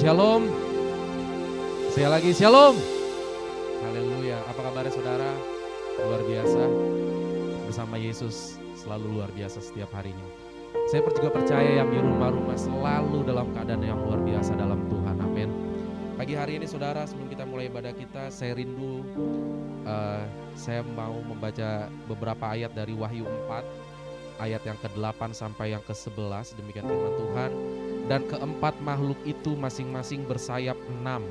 Shalom. Saya lagi shalom. Haleluya. Apa kabarnya saudara? Luar biasa. Bersama Yesus selalu luar biasa setiap harinya. Saya juga percaya yang di rumah-rumah selalu dalam keadaan yang luar biasa dalam Tuhan. Amin. Pagi hari ini saudara, sebelum kita mulai ibadah kita, saya rindu saya mau membaca beberapa ayat dari Wahyu 4, ayat yang ke-8 sampai yang ke-11. Demikian firman Tuhan. Dan keempat makhluk itu masing-masing bersayap 6,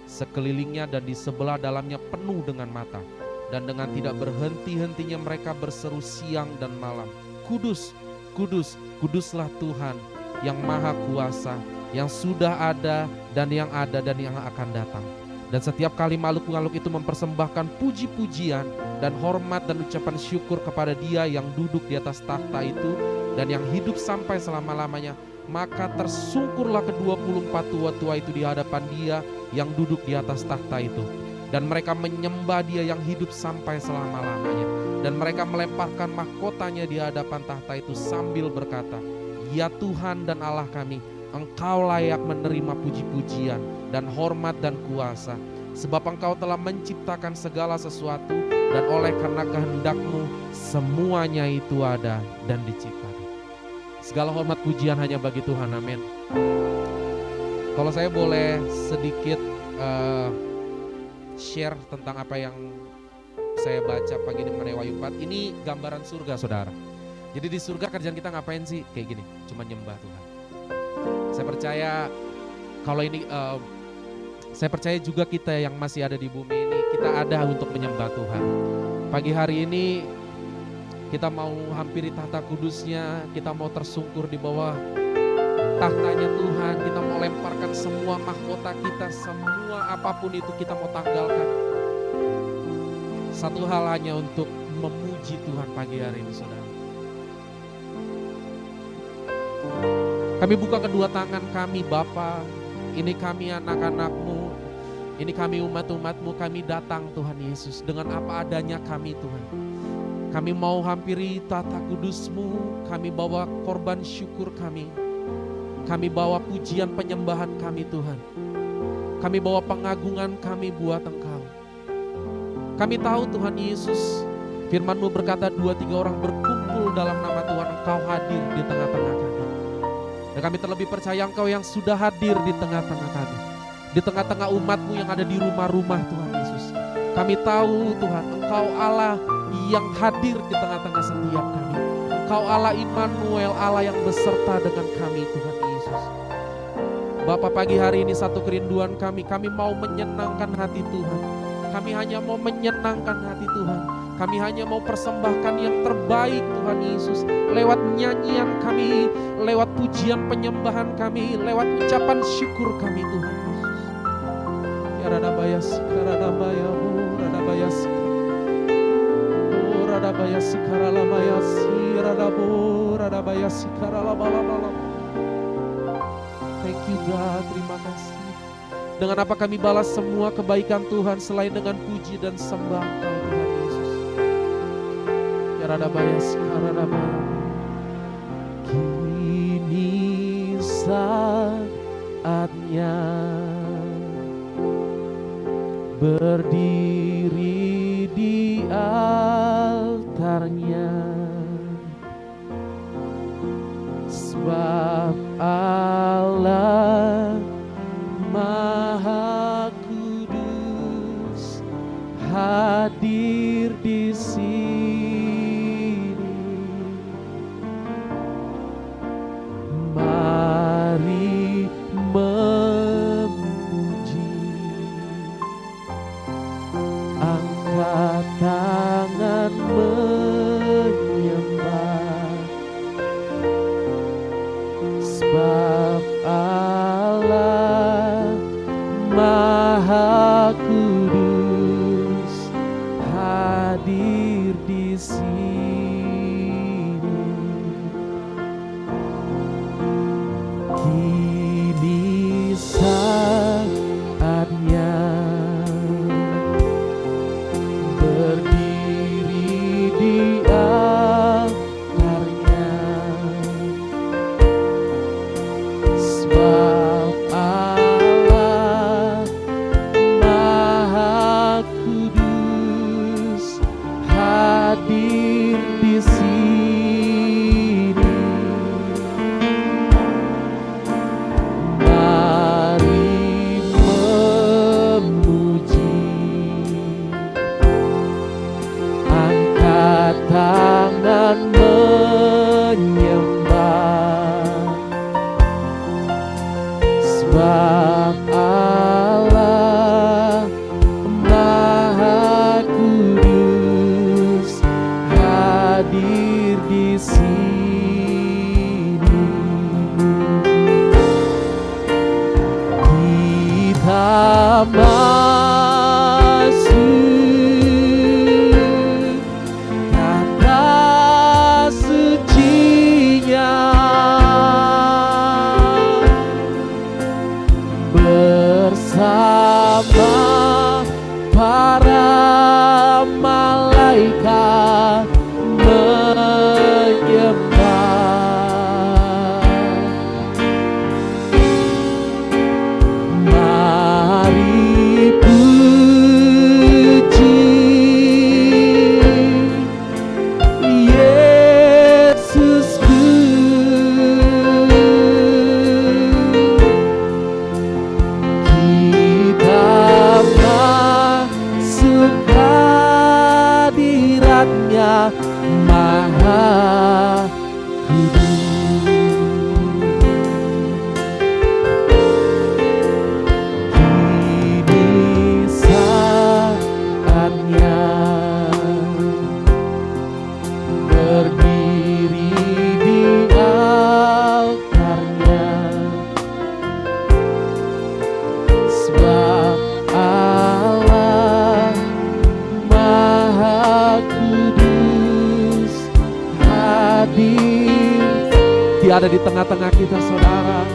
sekelilingnya dan di sebelah dalamnya penuh dengan mata. Dan dengan tidak berhenti-hentinya mereka berseru siang dan malam, Kudus, Kudus, Kuduslah Tuhan yang Maha Kuasa, yang sudah ada dan yang akan datang. Dan setiap kali makhluk-makhluk itu mempersembahkan puji-pujian dan hormat dan ucapan syukur kepada Dia yang duduk di atas takhta itu dan yang hidup sampai selama-lamanya. Maka tersungkurlah ke-24 tua-tua itu di hadapan Dia yang duduk di atas takhta itu. Dan mereka menyembah Dia yang hidup sampai selama-lamanya. Dan mereka melemparkan mahkotanya di hadapan takhta itu sambil berkata, Ya Tuhan dan Allah kami, Engkau layak menerima puji-pujian dan hormat dan kuasa. Sebab Engkau telah menciptakan segala sesuatu dan oleh karena kehendak-Mu semuanya itu ada dan diciptakan. Segala hormat pujian hanya bagi Tuhan, amin. Kalau saya boleh sedikit share tentang apa yang saya baca pagi ini mengenai Wahyu 4. Ini gambaran surga saudara. Jadi di surga kerjaan kita ngapain sih? Kayak gini, cuma nyembah Tuhan. Saya percaya kalau ini saya percaya juga kita yang masih ada di bumi ini, kita ada untuk menyembah Tuhan. Pagi hari ini kita mau hampiri tahta kudusnya, kita mau tersungkur di bawah tahtanya Tuhan, kita mau lemparkan semua mahkota kita, semua apapun itu kita mau tanggalkan. Satu hal hanya untuk memuji Tuhan pagi hari ini saudara. Kami buka kedua tangan kami Bapa, ini kami anak-anak-Mu, ini kami umat-umat-Mu, kami datang Tuhan Yesus dengan apa adanya kami Tuhan. Kami mau hampiri tahta kudus-Mu, kami bawa korban syukur kami bawa pujian penyembahan kami Tuhan. Kami bawa pengagungan kami buat Engkau. Kami tahu Tuhan Yesus, firman-Mu berkata 2-3 orang berkumpul dalam nama Tuhan, Engkau hadir di tengah-tengah kami. Dan kami terlebih percaya Engkau yang sudah hadir di tengah-tengah kami, di tengah-tengah umat-Mu yang ada di rumah-rumah Tuhan Yesus. Kami tahu Tuhan, Engkau Allah yang hadir di tengah-tengah setiap kami. Engkau Allah Immanuel, Allah yang beserta dengan kami Tuhan Yesus. Bapa, pagi hari ini satu kerinduan kami mau menyenangkan hati Tuhan. Kami hanya mau menyenangkan hati Tuhan. Kami hanya mau persembahkan yang terbaik Tuhan Yesus. Lewat nyanyian kami, lewat pujian penyembahan kami, lewat ucapan syukur kami Tuhan Yesus. Ya Radabayas, Karadabayamu, Radabayas, Radabayas, Karalabayas, Radabu, Radabayas, Karalabalabala. Thank you God, terima kasih. Dengan apa kami balas semua kebaikan Tuhan selain dengan puji dan sembah Engkau Tuhan Yesus. Ya Radabayas, Karadabayas. Kini saatnya berdiri di altarnya, sebab Allah Maha Kudus hadir di sini. Mari memuji, angkat tangan menyembah, sebab Allah Maha Kudus hadir di sini. Kini saatnya berdiri di altarnya, sebab masuk kata sucinya, bersama para malaikat menyembah. Mari puji Yesusku, kita masuk hadiratnya Maha Kudus. Kini saatnya berdiri di altarnya, sebab Allah Maha Kudus hadir. Dia ada di tengah-tengah kita, saudara.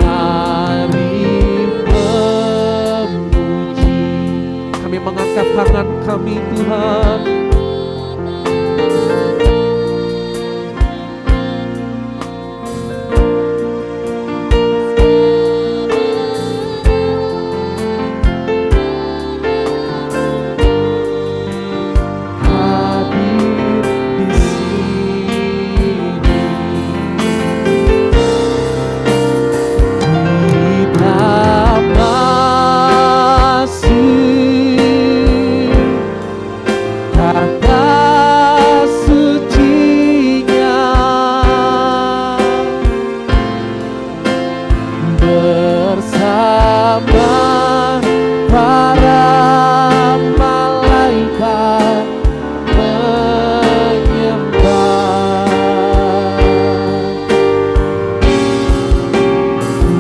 Mari memuji, kami mengangkat tangan kami, Tuhan. Hadir di sini, kita masuk kata sucinya, bersama para malaikat menyembah.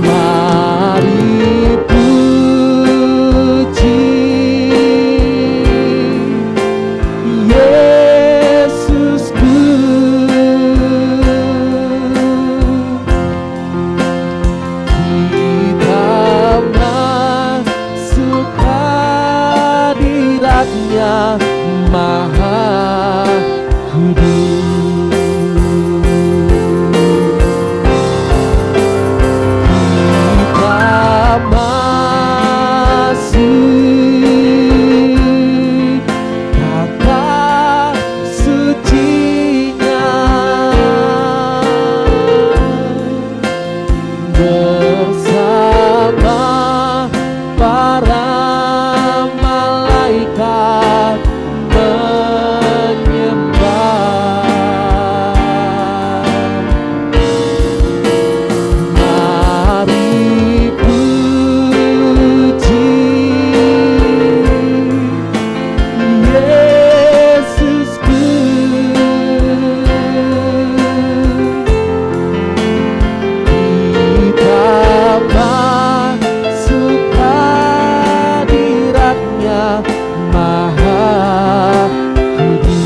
Mari puji Yesusku, kita masuk hadiratnya Maha Kudus. Kita masuk kata sucinya, bersama para malaikat menyembah. Mari puji Yesusku, kita masuk hadiratnya Maha Kudus.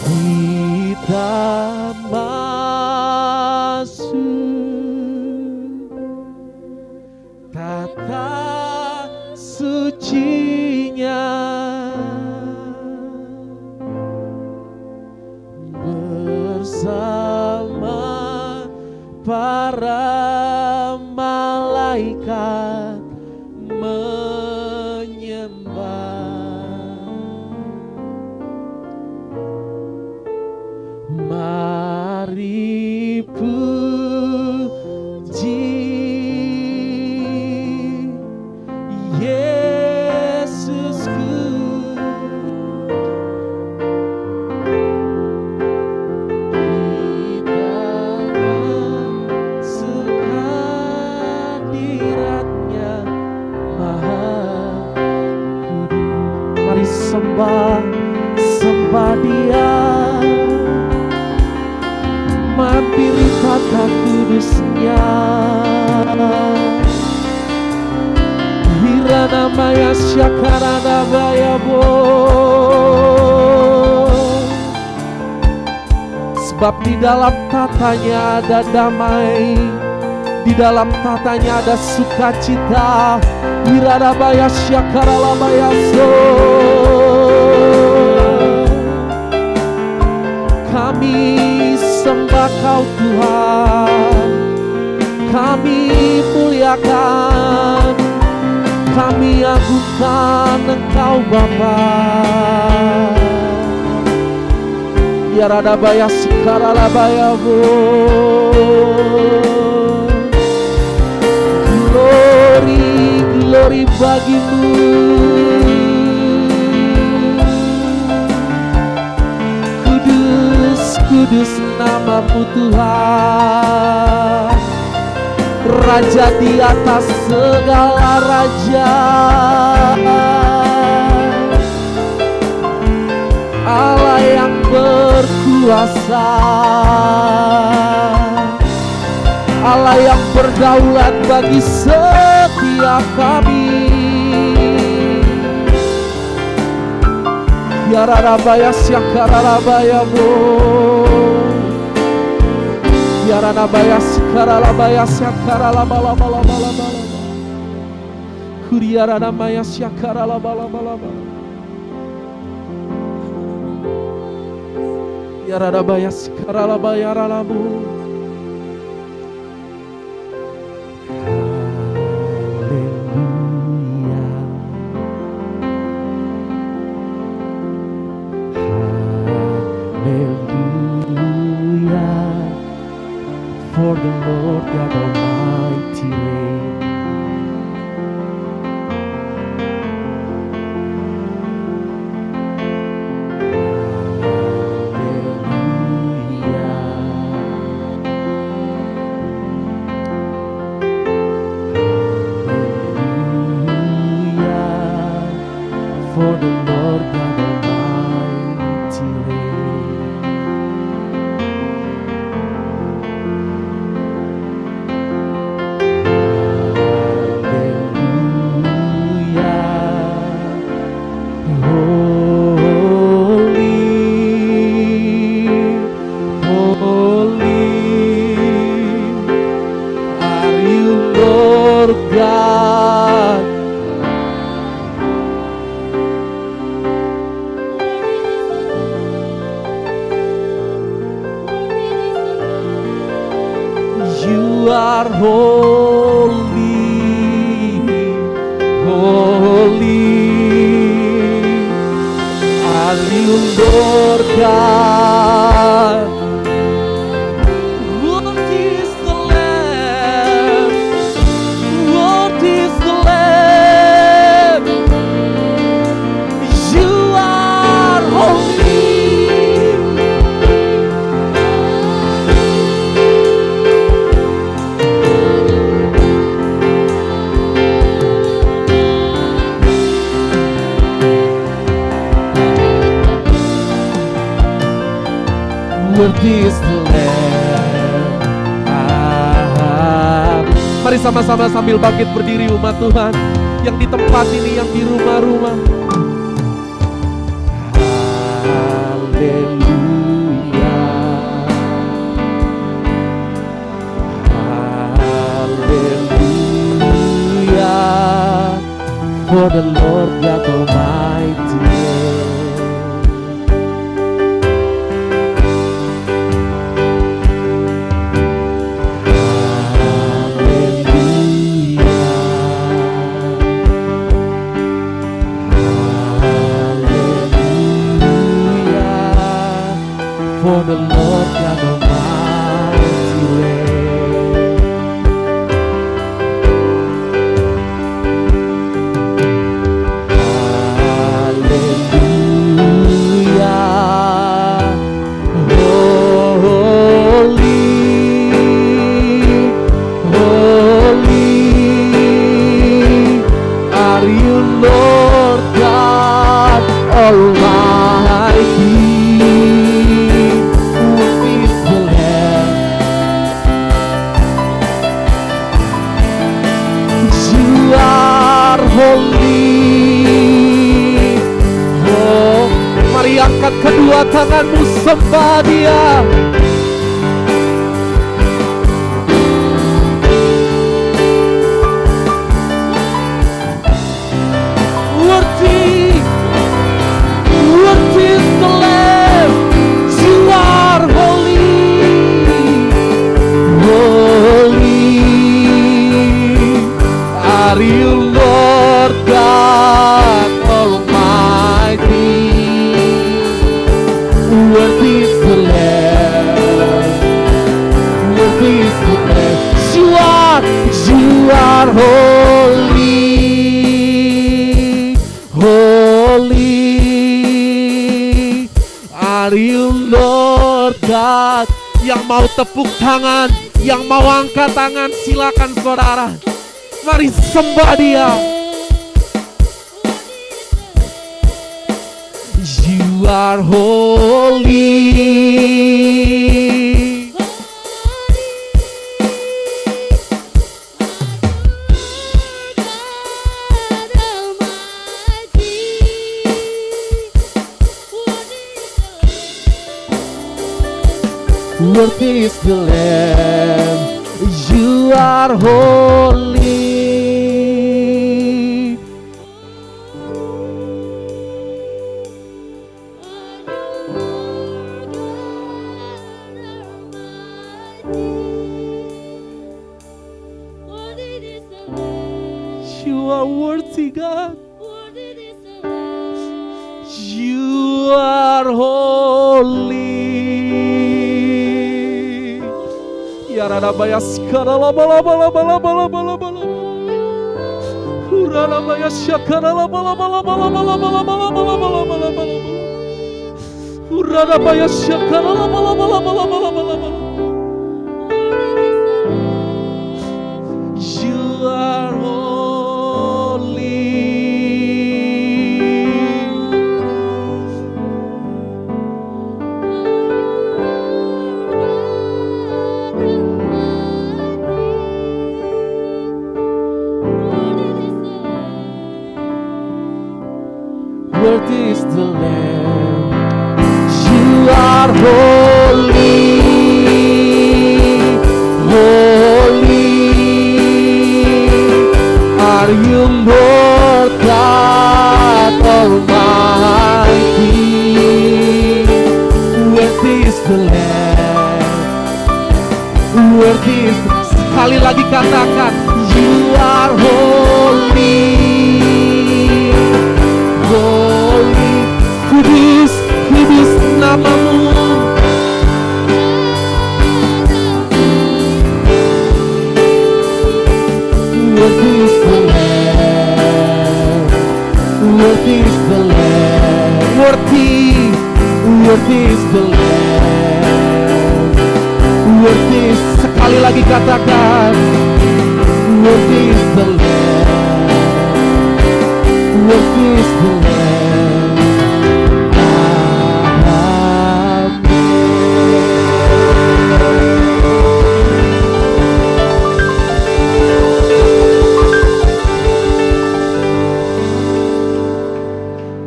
Kita masuk kata sucinya, bersama para malaikat menyembah. Mari puji Yesusku, sembah Dia, Sebab di dalam tatanya ada damai, di dalam tatanya ada sukacita. Iradabaya syakaralabaya so. Kami sembah Kau Tuhan, kami muliakan, kami agungkan Engkau Bapa. Ya radabaya sikaralabaya bo. Glory, glory bagimu. Kudus, kudus namamu Tuhan, Raja di atas segala raja, Allah yang berkuasa, Allah yang berdaulat bagi setiap kami. Ya radabaya syakaralabaya bo. Ya radabaya sikaralabaya syakaralabalabalabalabala. Kuria radamaya syakaralabalabalabalabala. Ya radabaya sikaralabaya ralabu. For the Lord God Almighty reigns. Hallelujah. For the Lord God Almighty reigns. You are holy, holy. Are you Lord God? What is the Lamb? What is the Lamb? You are holy. Worthy is the Lamb. Mari sama-sama sambil bangkit berdiri umat Tuhan yang di tempat ini, yang di rumah-rumah. Haleluya, haleluya. For the Lord God Almighty. For the Lord God Almighty reigns. Hallelujah. Holy, holy are you, Lord God Almighty. sembah Dia. Worthy is the Lamb. You are holy are you, Lord God Almighty. Worthy is the Lamb. Worthy is the Lamb. You are holy. Are you, Lord God? Yang mau tepuk tangan, yang mau angkat tangan, silakan saudara. Mari sembah Dia. You are holy. Worthy is the Lamb. You are holy. You are worthy, God. You are holy. Yarada bayas karala bala bala bala bala bala bala. Urala bayas karala bala bala bala bala bala bala bala bala bala bala. Urala bayas karala bala bala bala bala bala bala. You are holy. Worthy is the Lamb. You are holy, holy are you, Lord God Almighty. Worthy is the Lamb. Worthy is the... Sekali lagi katakan, you are holy. Holy, kudus, kudus namamu. Worthy is the Lamb. Worthy is the Lamb. Worthy is the Lamb. Worthy is, sekali lagi katakan, worthy is the Lamb. Worthy is the Lamb.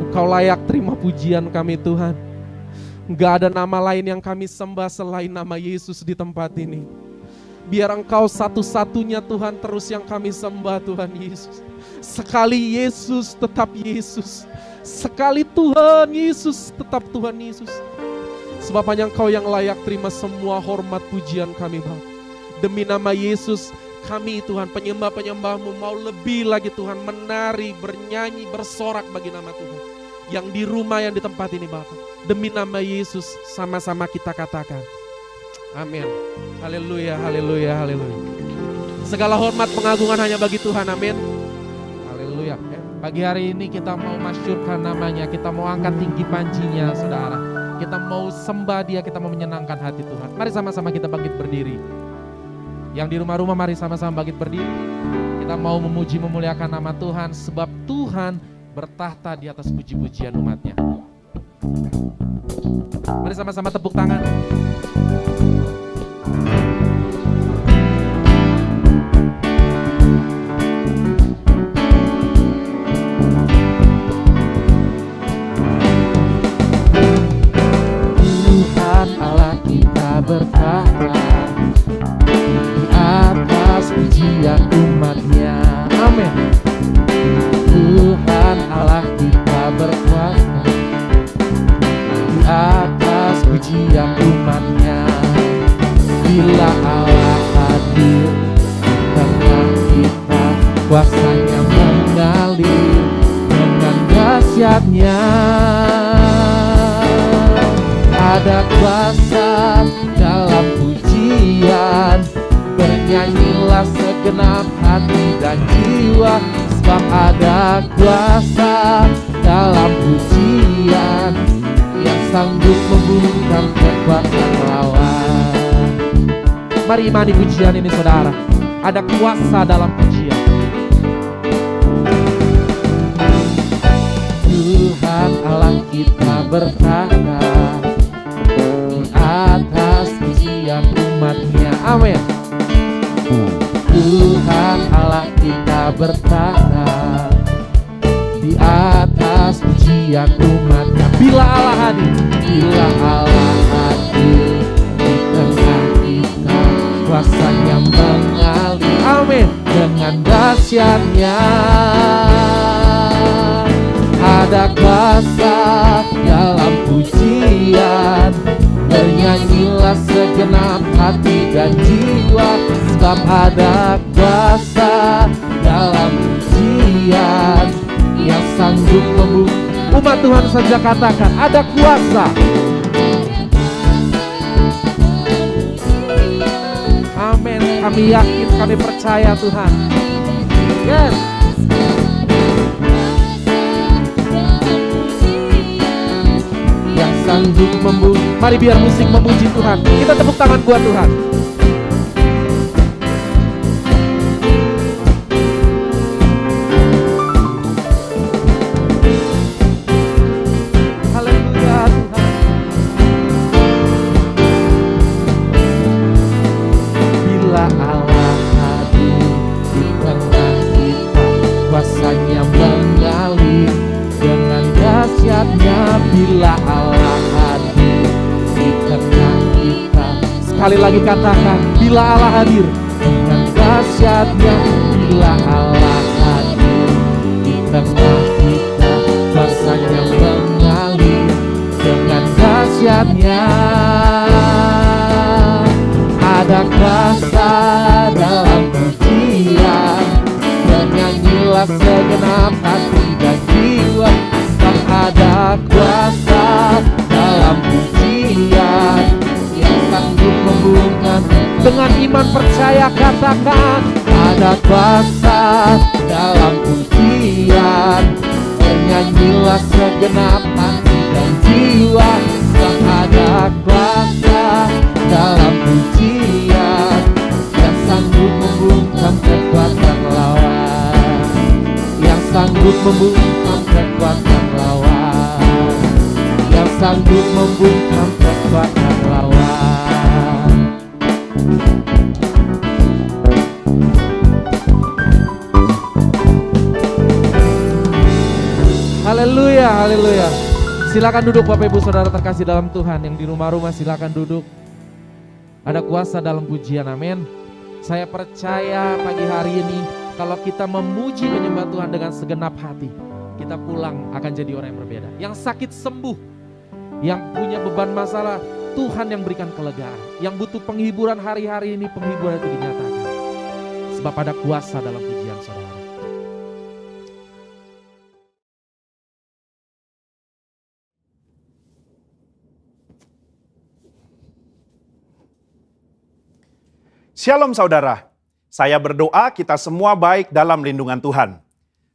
Engkau layak terima pujian kami, Tuhan. Enggak ada nama lain yang kami sembah selain nama Yesus di tempat ini. Biar Engkau satu-satunya Tuhan terus yang kami sembah, Tuhan Yesus. Sekali Yesus tetap Yesus. Sekali Tuhan Yesus tetap Tuhan Yesus. Sebab hanya Engkau yang layak terima semua hormat pujian kami, Bapa. Demi nama Yesus kami, Tuhan, penyembah-penyembah-Mu mau lebih lagi, Tuhan, menari, bernyanyi, bersorak bagi nama Tuhan. Yang di rumah, yang di tempat ini, Bapa. Demi nama Yesus sama-sama kita katakan amin. Haleluya, haleluya, haleluya. Segala hormat pengagungan hanya bagi Tuhan, amin. Haleluya. Pagi hari ini kita mau masyurkan namanya, kita mau angkat tinggi panjinya, saudara. Kita mau sembah Dia, kita mau menyenangkan hati Tuhan. Mari sama-sama kita bangkit berdiri. Yang di rumah-rumah mari sama-sama bangkit berdiri. Kita mau memuji memuliakan nama Tuhan, sebab Tuhan bertahta di atas puji-pujian umatnya. Mari sama-sama tepuk tangan. bertahta di atas pujian umatnya. Amin. Tuhan Allah kita berkuasa di atas pujian umatnya. Bila Allah hadir di tengah kita, kuasanya mengalir dengan dahsyatnya. Ada kuasa dalam pujian, bernyanyilah segenap hati dan jiwa, sebab ada kuasa dalam pujian yang sanggup membungkam kekuatan lawan. Mari imani pujian ini saudara. Ada kuasa dalam pujian. Tuhan Allah kita bertahta di atas pujian umatnya. Amin. Tuhan Allah kita bertahta di atas pujian umatnya. Bila Allah hadir, bila Allah hadir di tengah kita, kuasanya mengalir. Amin. Dengan dahsyatnya. Ada kuasa dalam pujian, bernyanyilah segenap hati dan jiwa, sebab ada kuasa dalam pujian yang sanggup membuka. Umat Tuhan saja katakan, ada kuasa. Amin. Kami yakin, kami percaya Tuhan. Yes. Yang sanggup membuka. Mari biar musik memuji Tuhan. Kita tepuk tangan buat Tuhan. Bila Allah hadir di tengah kita, sekali lagi katakan, bila Allah hadir dengan dahsyatnya. Bila Allah hadir di tengah kita, kuasanya mengalir dengan dahsyatnya. Ada kuasa dalam pujian, bernyanyilah segenap hati dan jiwa. Ada kuasa dalam pujian yang sanggup membungkam. Dengan iman percaya katakan, ada kuasa dalam pujian, bernyanyilah segenap hati dan jiwa. Sebab ada kuasa dalam pujian yang sanggup membungkam kekuatan lawan, yang sanggup membungkam kekuatan lawan, yang sanggup membungkam kekuatan lawan. Haleluya, haleluya. Silakan duduk Bapak Ibu Saudara terkasih dalam Tuhan. Yang di rumah-rumah silakan duduk. Ada kuasa dalam pujian, amin. Saya percaya pagi hari ini kalau kita memuji menyembah Tuhan dengan segenap hati, kita pulang akan jadi orang yang berbeda. Yang sakit sembuh, yang punya beban masalah, Tuhan yang berikan kelegaan. Yang butuh penghiburan hari-hari ini, penghiburan itu dinyatakan. Sebab ada kuasa dalam pujian saudara. Shalom saudara, saya berdoa kita semua baik dalam lindungan Tuhan.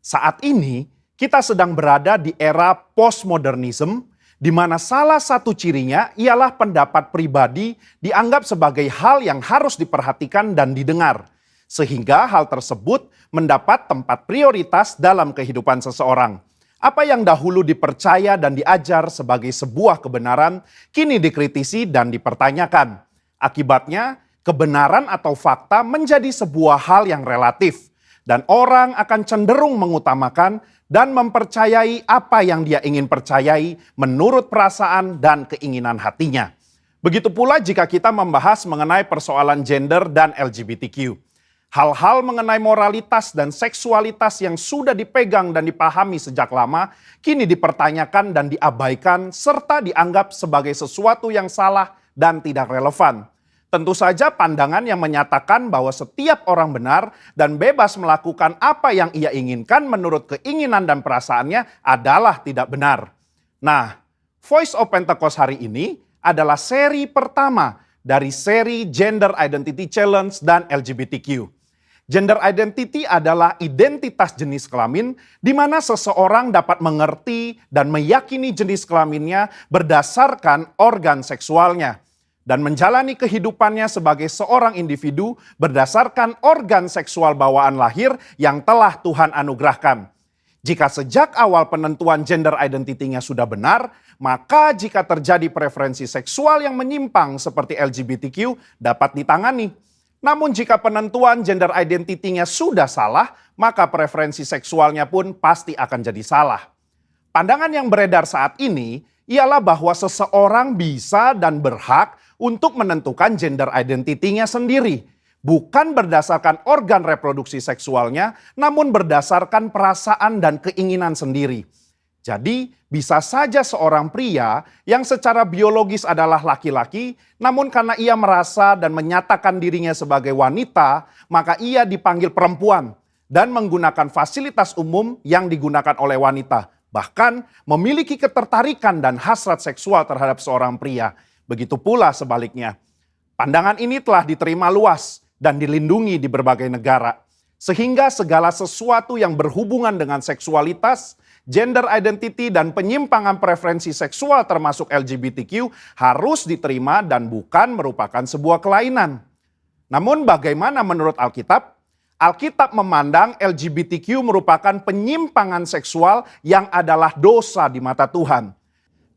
Saat ini kita sedang berada di era postmodernism, di mana salah satu cirinya ialah pendapat pribadi dianggap sebagai hal yang harus diperhatikan dan didengar, sehingga hal tersebut mendapat tempat prioritas dalam kehidupan seseorang. Apa yang dahulu dipercaya dan diajar sebagai sebuah kebenaran, kini dikritisi dan dipertanyakan. Akibatnya, kebenaran atau fakta menjadi sebuah hal yang relatif, dan orang akan cenderung mengutamakan dan mempercayai apa yang dia ingin percayai menurut perasaan dan keinginan hatinya. Begitu pula jika kita membahas mengenai persoalan gender dan LGBTQ. Hal-hal mengenai moralitas dan seksualitas yang sudah dipegang dan dipahami sejak lama, kini dipertanyakan dan diabaikan serta dianggap sebagai sesuatu yang salah dan tidak relevan. Tentu saja pandangan yang menyatakan bahwa setiap orang benar dan bebas melakukan apa yang ia inginkan menurut keinginan dan perasaannya adalah tidak benar. Nah, Voice of Pentecost hari ini adalah seri pertama dari seri Gender Identity Challenge dan LGBTQ. Gender identity adalah identitas jenis kelamin di mana seseorang dapat mengerti dan meyakini jenis kelaminnya berdasarkan organ seksualnya dan menjalani kehidupannya sebagai seorang individu berdasarkan organ seksual bawaan lahir yang telah Tuhan anugerahkan. Jika sejak awal penentuan gender identity-nya sudah benar, maka jika terjadi preferensi seksual yang menyimpang seperti LGBTQ dapat ditangani. Namun jika penentuan gender identity-nya sudah salah, maka preferensi seksualnya pun pasti akan jadi salah. Pandangan yang beredar saat ini ialah bahwa seseorang bisa dan berhak untuk menentukan gender identity-nya sendiri. Bukan berdasarkan organ reproduksi seksualnya, namun berdasarkan perasaan dan keinginan sendiri. Jadi bisa saja seorang pria yang secara biologis adalah laki-laki, namun karena ia merasa dan menyatakan dirinya sebagai wanita, maka ia dipanggil perempuan dan menggunakan fasilitas umum yang digunakan oleh wanita. Bahkan memiliki ketertarikan dan hasrat seksual terhadap seorang pria. Begitu pula sebaliknya. Pandangan ini telah diterima luas dan dilindungi di berbagai negara. Sehingga segala sesuatu yang berhubungan dengan seksualitas, gender identity dan penyimpangan preferensi seksual termasuk LGBTQ harus diterima dan bukan merupakan sebuah kelainan. Namun bagaimana menurut Alkitab? Alkitab memandang LGBTQ merupakan penyimpangan seksual yang adalah dosa di mata Tuhan.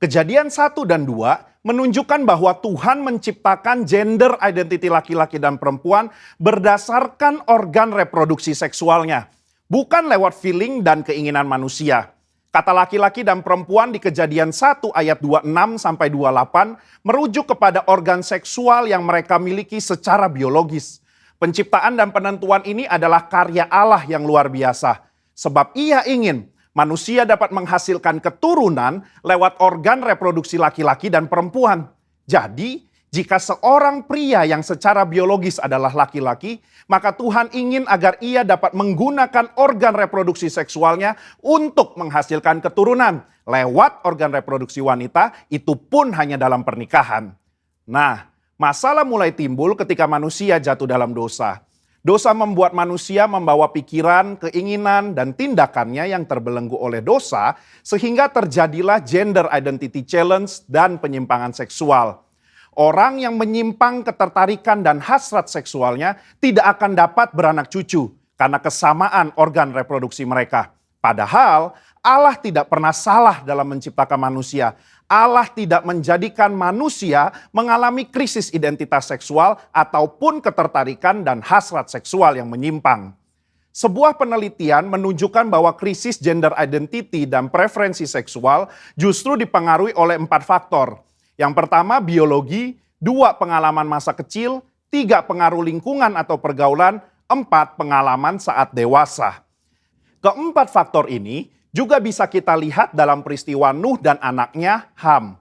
Kejadian 1 dan 2 menunjukkan bahwa Tuhan menciptakan gender identity laki-laki dan perempuan berdasarkan organ reproduksi seksualnya, bukan lewat feeling dan keinginan manusia. Kata laki-laki dan perempuan di Kejadian 1 ayat 26 sampai 28 merujuk kepada organ seksual yang mereka miliki secara biologis. Penciptaan dan penentuan ini adalah karya Allah yang luar biasa, sebab Ia ingin manusia dapat menghasilkan keturunan lewat organ reproduksi laki-laki dan perempuan. Jadi, jika seorang pria yang secara biologis adalah laki-laki, maka Tuhan ingin agar ia dapat menggunakan organ reproduksi seksualnya untuk menghasilkan keturunan lewat organ reproduksi wanita, itu pun hanya dalam pernikahan. Nah, masalah mulai timbul ketika manusia jatuh dalam dosa. Dosa membuat manusia membawa pikiran, keinginan, dan tindakannya yang terbelenggu oleh dosa, sehingga terjadilah gender identity challenge dan penyimpangan seksual. Orang yang menyimpang ketertarikan dan hasrat seksualnya tidak akan dapat beranak cucu karena kesamaan organ reproduksi mereka. Padahal Allah tidak pernah salah dalam menciptakan manusia. Allah tidak menjadikan manusia mengalami krisis identitas seksual ataupun ketertarikan dan hasrat seksual yang menyimpang. Sebuah penelitian menunjukkan bahwa krisis gender identity dan preferensi seksual justru dipengaruhi oleh 4 faktor. Yang pertama biologi, 2 pengalaman masa kecil, 3 pengaruh lingkungan atau pergaulan, 4 pengalaman saat dewasa. Keempat faktor ini juga bisa kita lihat dalam peristiwa Nuh dan anaknya Ham.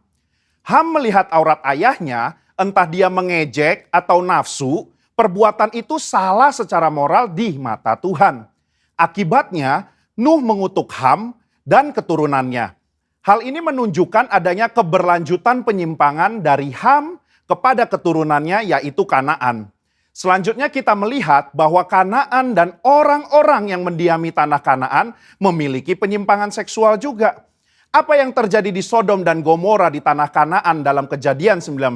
Ham melihat aurat ayahnya, entah dia mengejek atau nafsu, perbuatan itu salah secara moral di mata Tuhan. Akibatnya, Nuh mengutuk Ham dan keturunannya. Hal ini menunjukkan adanya keberlanjutan penyimpangan dari Ham kepada keturunannya yaitu Kanaan. Selanjutnya kita melihat bahwa Kanaan dan orang-orang yang mendiami tanah Kanaan memiliki penyimpangan seksual juga. Apa yang terjadi di Sodom dan Gomora di tanah Kanaan dalam Kejadian 19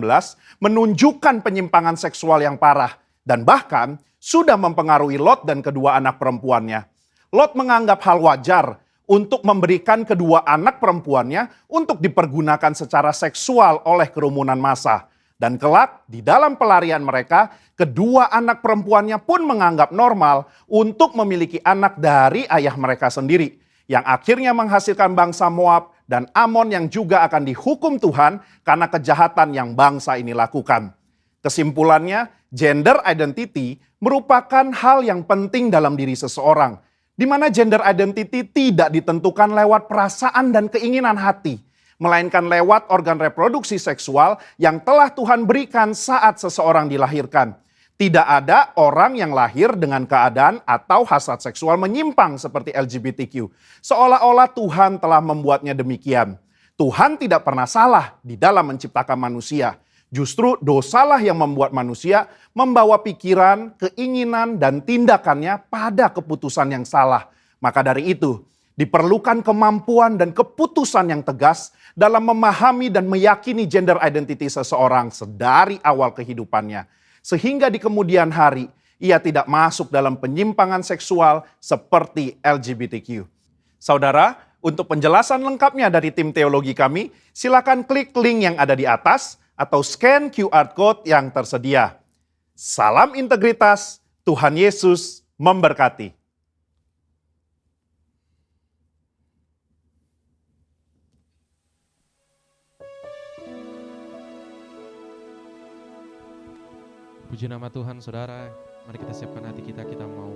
menunjukkan penyimpangan seksual yang parah dan bahkan sudah mempengaruhi Lot dan kedua anak perempuannya. Lot menganggap hal wajar untuk memberikan kedua anak perempuannya untuk dipergunakan secara seksual oleh kerumunan massa. Dan kelak di dalam pelarian mereka, kedua anak perempuannya pun menganggap normal untuk memiliki anak dari ayah mereka sendiri, yang akhirnya menghasilkan bangsa Moab dan Amon yang juga akan dihukum Tuhan karena kejahatan yang bangsa ini lakukan. Kesimpulannya, gender identity merupakan hal yang penting dalam diri seseorang, di mana gender identity tidak ditentukan lewat perasaan dan keinginan hati, melainkan lewat organ reproduksi seksual yang telah Tuhan berikan saat seseorang dilahirkan. Tidak ada orang yang lahir dengan keadaan atau hasrat seksual menyimpang seperti LGBTQ. Seolah-olah Tuhan telah membuatnya demikian. Tuhan tidak pernah salah di dalam menciptakan manusia. Justru dosalah yang membuat manusia membawa pikiran, keinginan, dan tindakannya pada keputusan yang salah. Maka dari itu, diperlukan kemampuan dan keputusan yang tegas dalam memahami dan meyakini gender identity seseorang sedari awal kehidupannya. Sehingga di kemudian hari, ia tidak masuk dalam penyimpangan seksual seperti LGBTQ. Saudara, untuk penjelasan lengkapnya dari tim teologi kami, silakan klik link yang ada di atas atau scan QR Code yang tersedia. Salam integritas, Tuhan Yesus memberkati. Puji nama Tuhan, saudara. Mari kita siapkan hati kita mau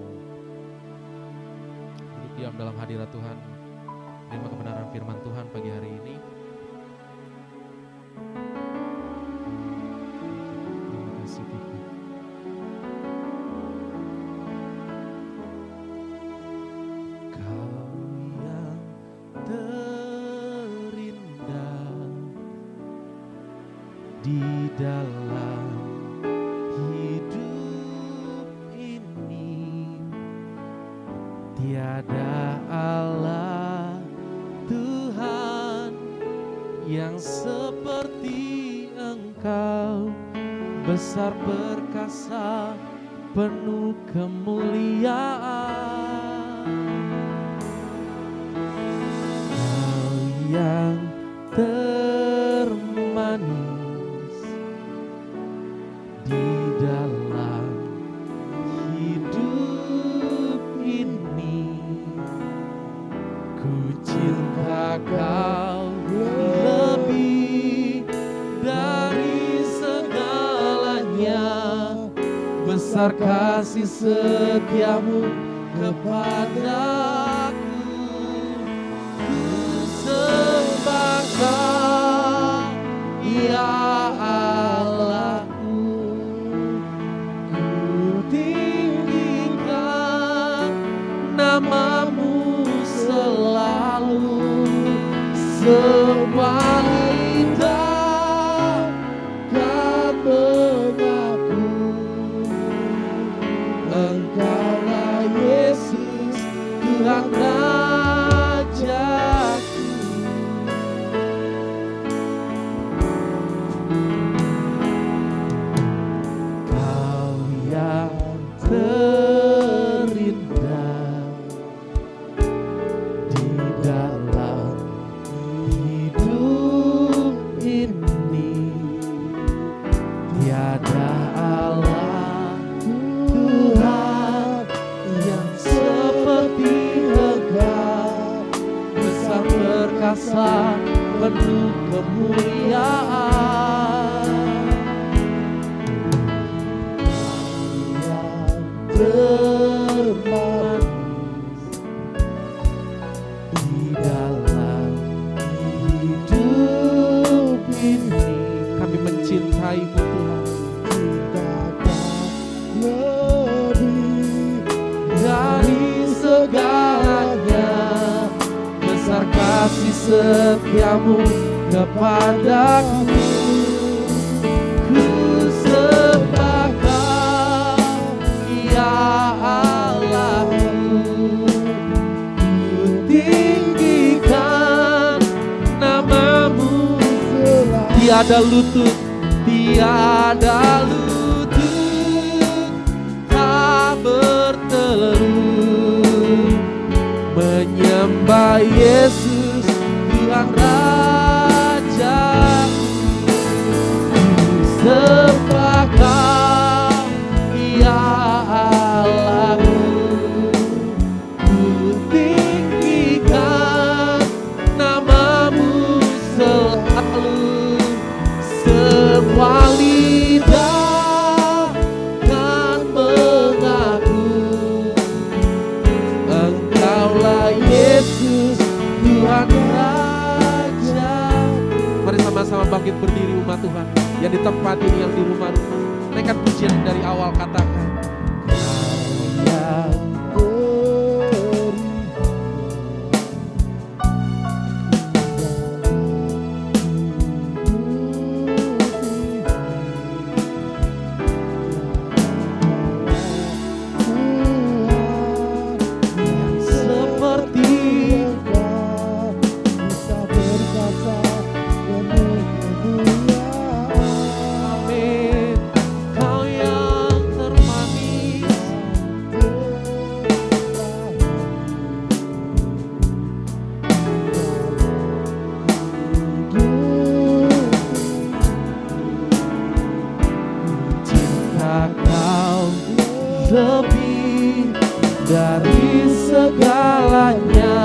duduk diam dalam hadirat Tuhan. Terima kebenaran firman Tuhan pagi hari ini. Terima kasih Tuhan. Kau yang terindah di dalam tiada Allah Tuhan yang seperti Engkau, besar perkasa penuh kemuliaan. Kau yang termanis di dalam hidup ini, ku cinta Kau lebih dari segalanya. Besar kasih setiamu kepadaku, ku sembah Kau, ya Allahku. Ku tinggikan namamu selalu, semua lidah kan mengaku Engkaulah Yesus, Tuhan Rajaku. Kau yang terindah di dalam hidup ini, tiada Allah Tuhan yang seperti Engkau, besar perkasa penuh kemuliaan. Termanis di dalam hidup ini, kami mencintai-Mu Tuhan. Lebih dari segalanya, besar kasih setiamu kepadaku. Ku sembah Kau, ya Allahku. Ku tinggikan namamu selalu. Tiada lutut tak bertelut menyembah Yesus, Tuhan Raja. Sembah Kau, ya Allahku. Ku tinggikan pujian dari awal, katakan yang seperti bisa berkata penuh kemuliaan. amin. Kau yang termanis, cinta kau lebih dari segalanya,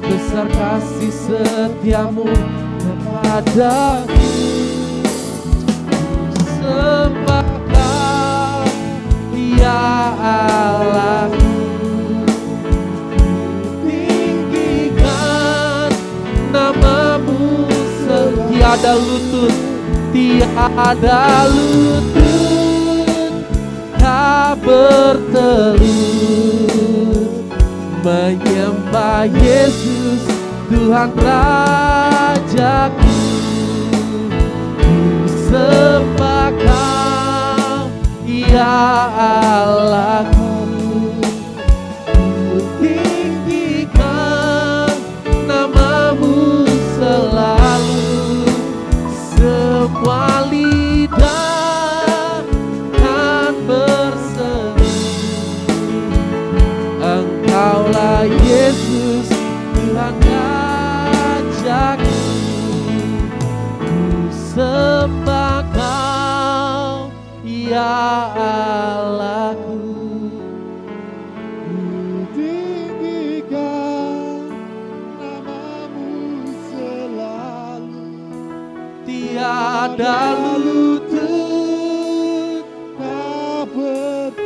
besar kasih setiamu kepadaku. Sembah kau, ya Allahku, tinggikan namamu, tiada lutut tak bertelut menyembah Yesus Tuhan Rajaku. Ku sembah kau, ya Allahku, ku tinggikan namamu selalu. Semua lidah kan berseru, Engkaulah Yesus Tuhan Rajaku. Ku sembah kau, ya Allahku, Ku tinggikan namamu selalu. tiada lutut Tak bertelut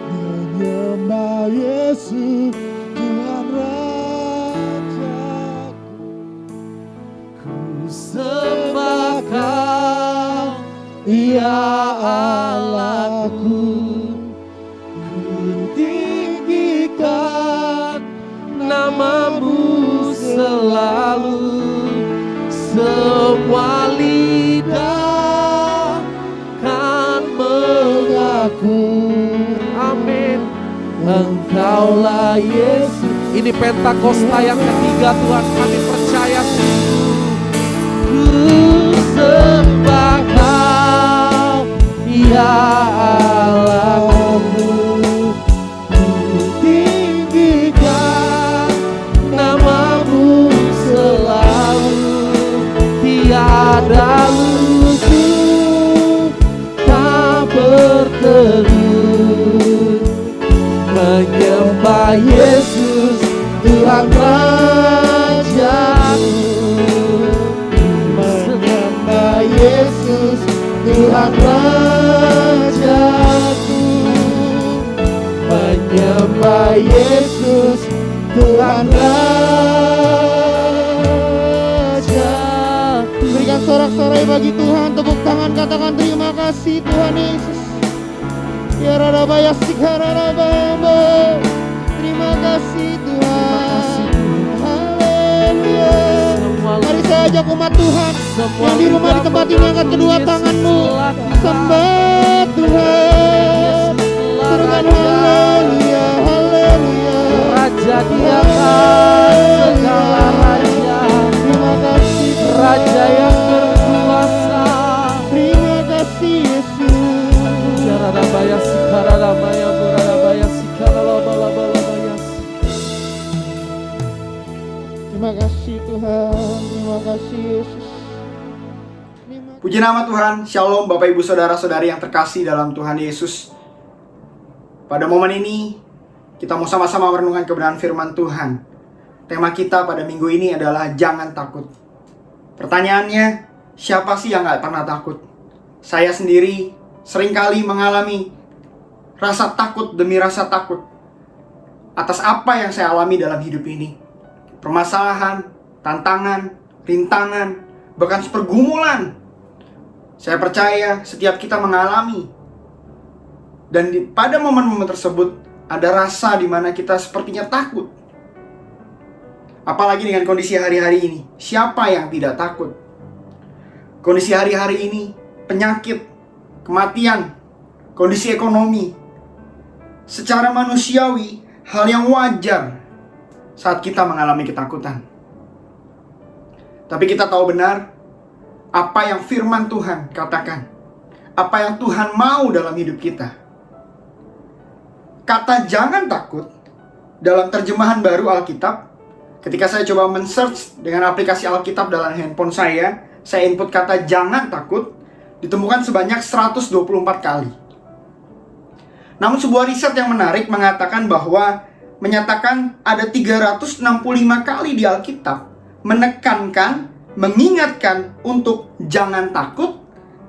menyembah Yesus Tuhan Rajaku. ku sembah kau, ya Allahku, ku tinggikan namamu selalu. Semua lidah kan mengaku, amin, Engkaulah Yesus. Ini Pentakosta yang ketiga, Tuhan, kami percaya sungguh. Ku sembah kau, ya Allahku, ku tinggikan namamu selalu. Tiada lutut tak bertelut menyembah Yesus Tuhan Rajaku. Menyembah Yesus Tuhan Rajaku, menyembah Yesus Tuhan Rajaku. Berikan sorak-sorai bagi Tuhan, tepuk tangan, katakan terima kasih Tuhan Yesus. Ya Radabaya Sikharabamba. Terima kasih Tuhan. Haleluya. Mari saya ajak umat Tuhan yang di rumah di tempat ini, angkat kedua tanganmu, sembah Tuhan. Serukan haleluya, haleluya. Raja di atas segala raja, Terima kasih Tuhan. Raja yang berkuasa. Terima kasih Yesus. Yaradabaya sikaradabaya buradabaya sikaralabalabalabayas. Terima kasih Tuhan. Terima kasih Yesus. Puji nama Tuhan, Shalom Bapak Ibu Saudara-saudari yang terkasih dalam Tuhan Yesus. Pada momen ini, kita mau sama-sama merenungkan kebenaran firman Tuhan. Tema kita pada minggu ini adalah jangan takut. Pertanyaannya, siapa sih yang gak pernah takut? Saya sendiri seringkali mengalami rasa takut demi rasa takut atas apa yang saya alami dalam hidup ini. Permasalahan, tantangan, rintangan, bahkan pergumulan Saya percaya setiap kita mengalami, dan pada momen-momen tersebut ada rasa di mana kita sepertinya takut. Apalagi dengan kondisi hari-hari ini, siapa yang tidak takut? Kondisi hari-hari ini, penyakit, kematian, kondisi ekonomi, secara manusiawi, hal yang wajar saat kita mengalami ketakutan. Tapi kita tahu benar apa yang firman Tuhan katakan, apa yang Tuhan mau dalam hidup kita. Kata jangan takut dalam terjemahan baru Alkitab, ketika saya coba men-search dengan aplikasi Alkitab dalam handphone saya input kata jangan takut, ditemukan sebanyak 124 kali. Namun sebuah riset yang menarik mengatakan bahwa menyatakan ada 365 kali di Alkitab menekankan, mengingatkan untuk jangan takut,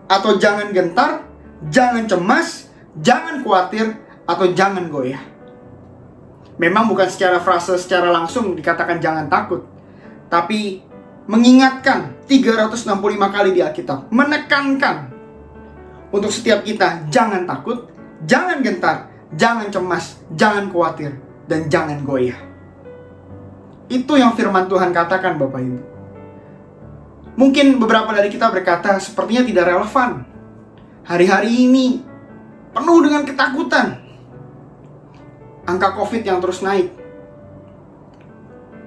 atau jangan gentar, jangan cemas, jangan khawatir, atau jangan goyah. Memang bukan secara frase, secara langsung dikatakan jangan takut, tapi mengingatkan 365 kali di Alkitab, menekankan untuk setiap kita jangan takut, jangan gentar, jangan cemas, jangan khawatir, dan jangan goyah. Itu yang firman Tuhan katakan, Bapak Ibu. Mungkin beberapa dari kita berkata sepertinya tidak relevan. Hari-hari ini penuh dengan ketakutan. Angka COVID yang terus naik,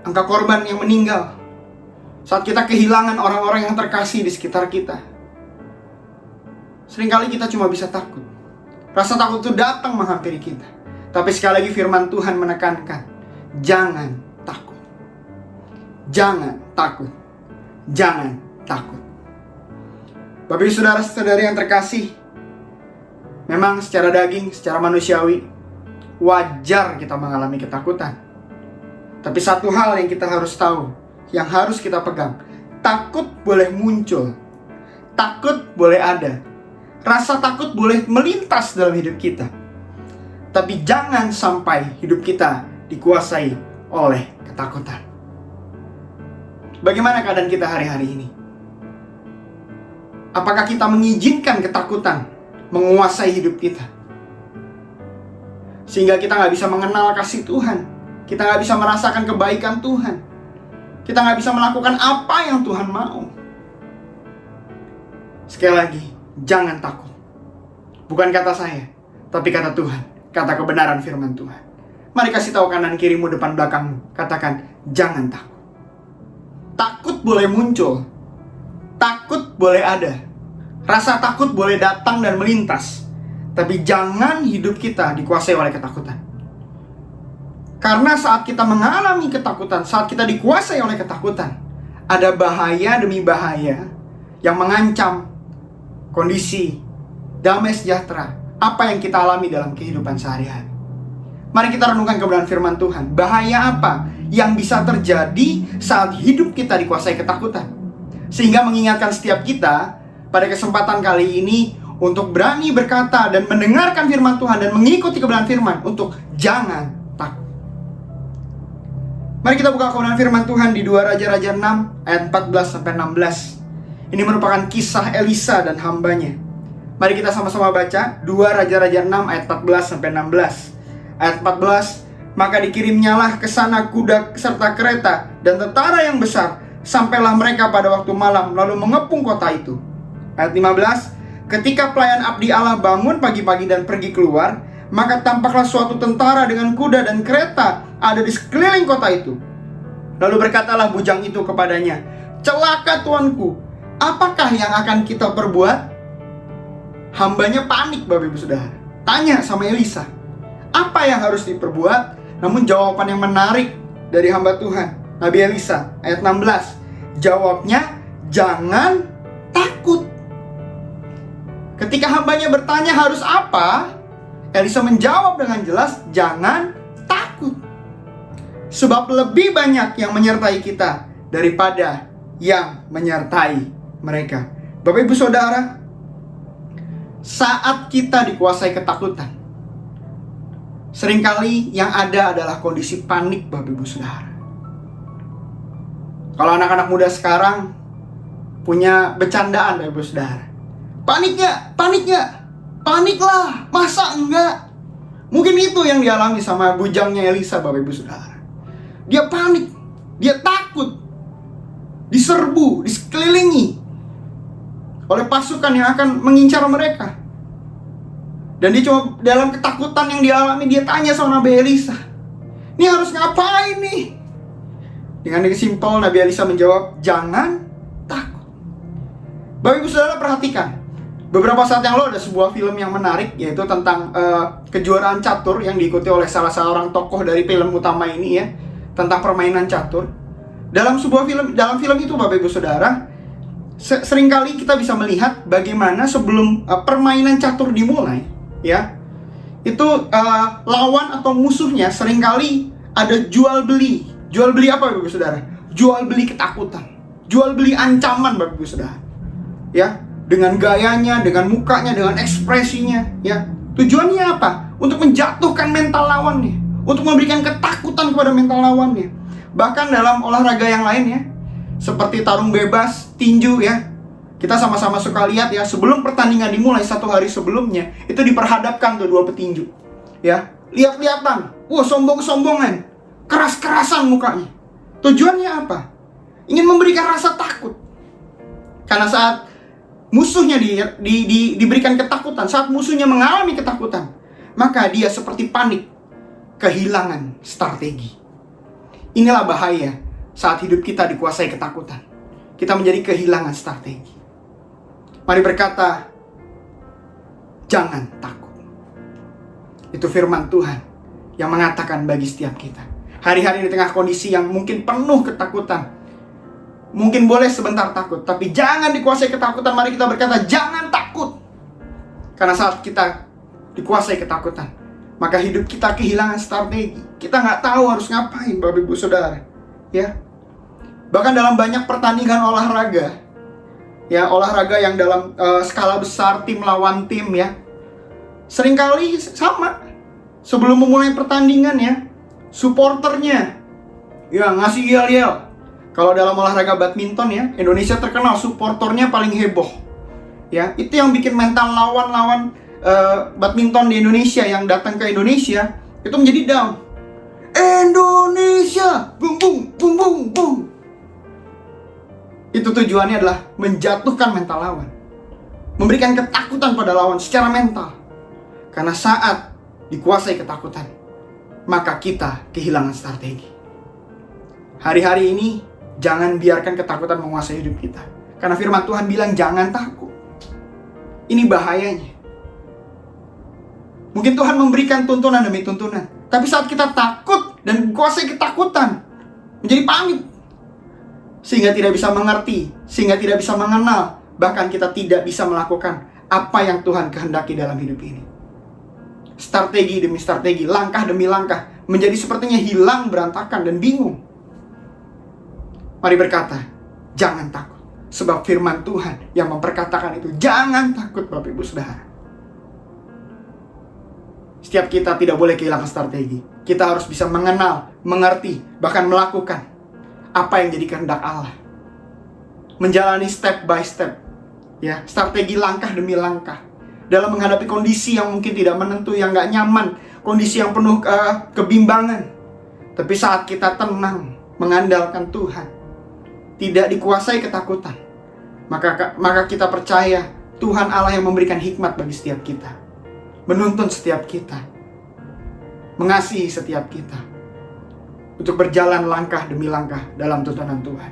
angka korban yang meninggal, saat kita kehilangan orang-orang yang terkasih di sekitar kita. Seringkali kita cuma bisa takut. Rasa takut itu datang menghampiri kita. Tapi sekali lagi firman Tuhan menekankan, jangan takut. Jangan takut. Jangan takut. Bapak Ibu saudara-saudari yang terkasih, memang secara daging, secara manusiawi, wajar kita mengalami ketakutan. Tapi satu hal yang kita harus tahu, yang harus kita pegang, takut boleh muncul, takut boleh ada, rasa takut boleh melintas dalam hidup kita. Tapi jangan sampai hidup kita dikuasai oleh ketakutan. Bagaimana keadaan kita hari-hari ini? Apakah kita mengizinkan ketakutan menguasai hidup kita? Sehingga kita nggak bisa mengenal kasih Tuhan, kita nggak bisa merasakan kebaikan Tuhan, kita nggak bisa melakukan apa yang Tuhan mau. Sekali lagi, jangan takut. Bukan kata saya, tapi kata Tuhan, kata kebenaran firman Tuhan. Mari kasih tahu kanan kirimu, depan belakangmu, katakan jangan takut. Takut boleh muncul, takut boleh ada, rasa takut boleh datang dan melintas. Tapi jangan hidup kita dikuasai oleh ketakutan. Karena saat kita mengalami ketakutan, saat kita dikuasai oleh ketakutan, ada bahaya demi bahaya yang mengancam kondisi damai sejahtera apa yang kita alami dalam kehidupan sehari-hari. Mari kita renungkan kebenaran firman Tuhan. Bahaya apa yang bisa terjadi saat hidup kita dikuasai ketakutan? Sehingga mengingatkan setiap kita pada kesempatan kali ini untuk berani berkata dan mendengarkan firman Tuhan dan mengikuti kebenaran firman untuk jangan takut. Mari kita buka kebenaran firman Tuhan di 2 Raja-Raja 6 ayat 14-16. Ini merupakan kisah Elisa dan hambanya. Mari kita sama-sama baca 2 Raja-Raja 6 ayat 14-16. Ayat 14, maka dikirimnyalah ke sana kuda serta kereta dan tentara yang besar, sampailah mereka pada waktu malam lalu mengepung kota itu. Ayat 15, ketika pelayan abdi Allah bangun pagi-pagi dan pergi keluar, maka tampaklah suatu tentara dengan kuda dan kereta ada di sekeliling kota itu. Lalu berkatalah bujang itu kepadanya, celaka tuanku, apakah yang akan kita perbuat? Hambanya panik, Bapak Ibu Saudara. Tanya sama Elisa, apa yang harus diperbuat? Namun jawaban yang menarik dari hamba Tuhan, Nabi Elisa, ayat 16. Jawabnya, jangan takut. Ketika hambanya bertanya harus apa, Elisa menjawab dengan jelas, jangan takut. Sebab lebih banyak yang menyertai kita daripada yang menyertai mereka. Bapak Ibu Saudara, saat kita dikuasai ketakutan, seringkali yang ada adalah kondisi panik, Bapak Ibu Saudara. Kalau anak-anak muda sekarang punya bercandaan, Bapak Ibu Saudara, Panik nggak? Panik nggak? Panik lah, masa enggak? Mungkin itu yang dialami sama bujangnya Elisa, Bapak Ibu Saudara. Dia panik, dia takut, diserbu, disekelilingi oleh pasukan yang akan mengincar mereka. Dan dia cuma dalam ketakutan yang dialami, dia tanya sama Nabi Elisa, ini harus ngapain nih? Dengan simpel Nabi Elisa menjawab, jangan takut. Bapak Ibu Saudara perhatikan, beberapa saat yang lalu ada sebuah film yang menarik, yaitu tentang kejuaraan catur yang diikuti oleh salah seorang tokoh dari film utama ini ya, tentang permainan catur. Dalam film itu Bapak Ibu Saudara, seringkali kita bisa melihat bagaimana sebelum permainan catur dimulai, ya, itu lawan atau musuhnya seringkali ada jual beli. Jual beli apa Bapak Ibu Saudara? Jual beli ketakutan, jual beli ancaman Bapak Ibu Saudara, ya. Dengan gayanya, dengan mukanya, dengan ekspresinya, ya. Tujuannya apa? Untuk menjatuhkan mental lawannya, untuk memberikan ketakutan kepada mental lawannya. Bahkan dalam olahraga yang lain ya, seperti tarung bebas, tinju ya, kita sama-sama suka lihat ya, sebelum pertandingan dimulai 1 hari sebelumnya, itu diperhadapkan tuh 2 petinju, ya. Lihat-lihatan, sombong-sombongan, keras-kerasan mukanya. Tujuannya apa? Ingin memberikan rasa takut. Karena saat musuhnya diberikan ketakutan, saat musuhnya mengalami ketakutan, maka dia seperti panik, kehilangan strategi. Inilah bahaya saat hidup kita dikuasai ketakutan. Kita menjadi kehilangan strategi. Mari berkata, jangan takut. Itu firman Tuhan yang mengatakan bagi setiap kita. Hari-hari di tengah kondisi yang mungkin penuh ketakutan, mungkin boleh sebentar takut, tapi jangan dikuasai ketakutan. Mari kita berkata, jangan takut. Karena saat kita dikuasai ketakutan, maka hidup kita kehilangan strategi. Kita nggak tahu harus ngapain, Bapak Ibu Saudara, ya. Bahkan dalam banyak pertandingan olahraga, ya, olahraga yang dalam skala besar, tim lawan tim ya, seringkali sama. Sebelum memulai pertandingan ya, supporternya ya ngasih yel-yel. Kalau dalam olahraga badminton ya, Indonesia terkenal supporternya paling heboh. Ya, itu yang bikin mental lawan-lawan badminton di Indonesia yang datang ke Indonesia itu menjadi down. Indonesia, bung bung bung bung bung. Itu tujuannya adalah menjatuhkan mental lawan, memberikan ketakutan pada lawan secara mental. Karena saat dikuasai ketakutan, maka kita kehilangan strategi. Hari-hari ini jangan biarkan ketakutan menguasai hidup kita. Karena firman Tuhan bilang jangan takut. Ini bahayanya. Mungkin Tuhan memberikan tuntunan demi tuntunan, tapi saat kita takut dan kuasai ketakutan, menjadi panik, sehingga tidak bisa mengerti, sehingga tidak bisa mengenal, bahkan kita tidak bisa melakukan apa yang Tuhan kehendaki dalam hidup ini. Strategi demi strategi, langkah demi langkah, menjadi sepertinya hilang, berantakan, dan bingung. Mari berkata, jangan takut. Sebab firman Tuhan yang memperkatakan itu. Jangan takut Bapak Ibu Saudara. Setiap kita tidak boleh kehilangan strategi. Kita harus bisa mengenal, mengerti, bahkan melakukan apa yang jadi kehendak Allah. Menjalani step by step, ya, strategi langkah demi langkah. Dalam menghadapi kondisi yang mungkin tidak menentu, yang gak nyaman, kondisi yang penuh kebimbangan. Tapi saat kita tenang, mengandalkan Tuhan, tidak dikuasai ketakutan, maka kita percaya Tuhan Allah yang memberikan hikmat bagi setiap kita, menuntun setiap kita, mengasihi setiap kita, untuk berjalan langkah demi langkah dalam tuntunan Tuhan.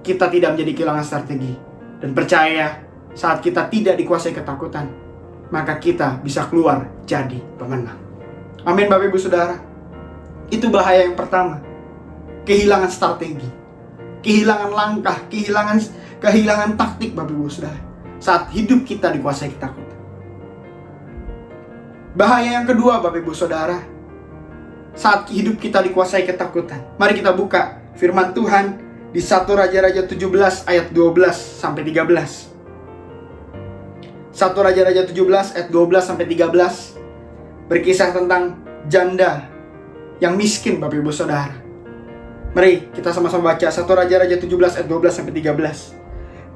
Kita tidak menjadi kehilangan strategi, dan percaya saat kita tidak dikuasai ketakutan, maka kita bisa keluar jadi pemenang. Amin Bapak Ibu Saudara. Itu bahaya yang pertama, kehilangan strategi, kehilangan langkah, kehilangan taktik Bapak Ibu Saudara, saat hidup kita dikuasai ketakutan. Bahaya yang kedua Bapak Ibu Saudara, saat hidup kita dikuasai ketakutan. Mari kita buka firman Tuhan di 1 Raja-Raja 17 ayat 12 sampai 13. 1 Raja-Raja 17 ayat 12 sampai 13 berkisah tentang janda yang miskin Bapak Ibu Saudara. Mari kita sama-sama baca 1 Raja-Raja 17 ayat 12 sampai 13.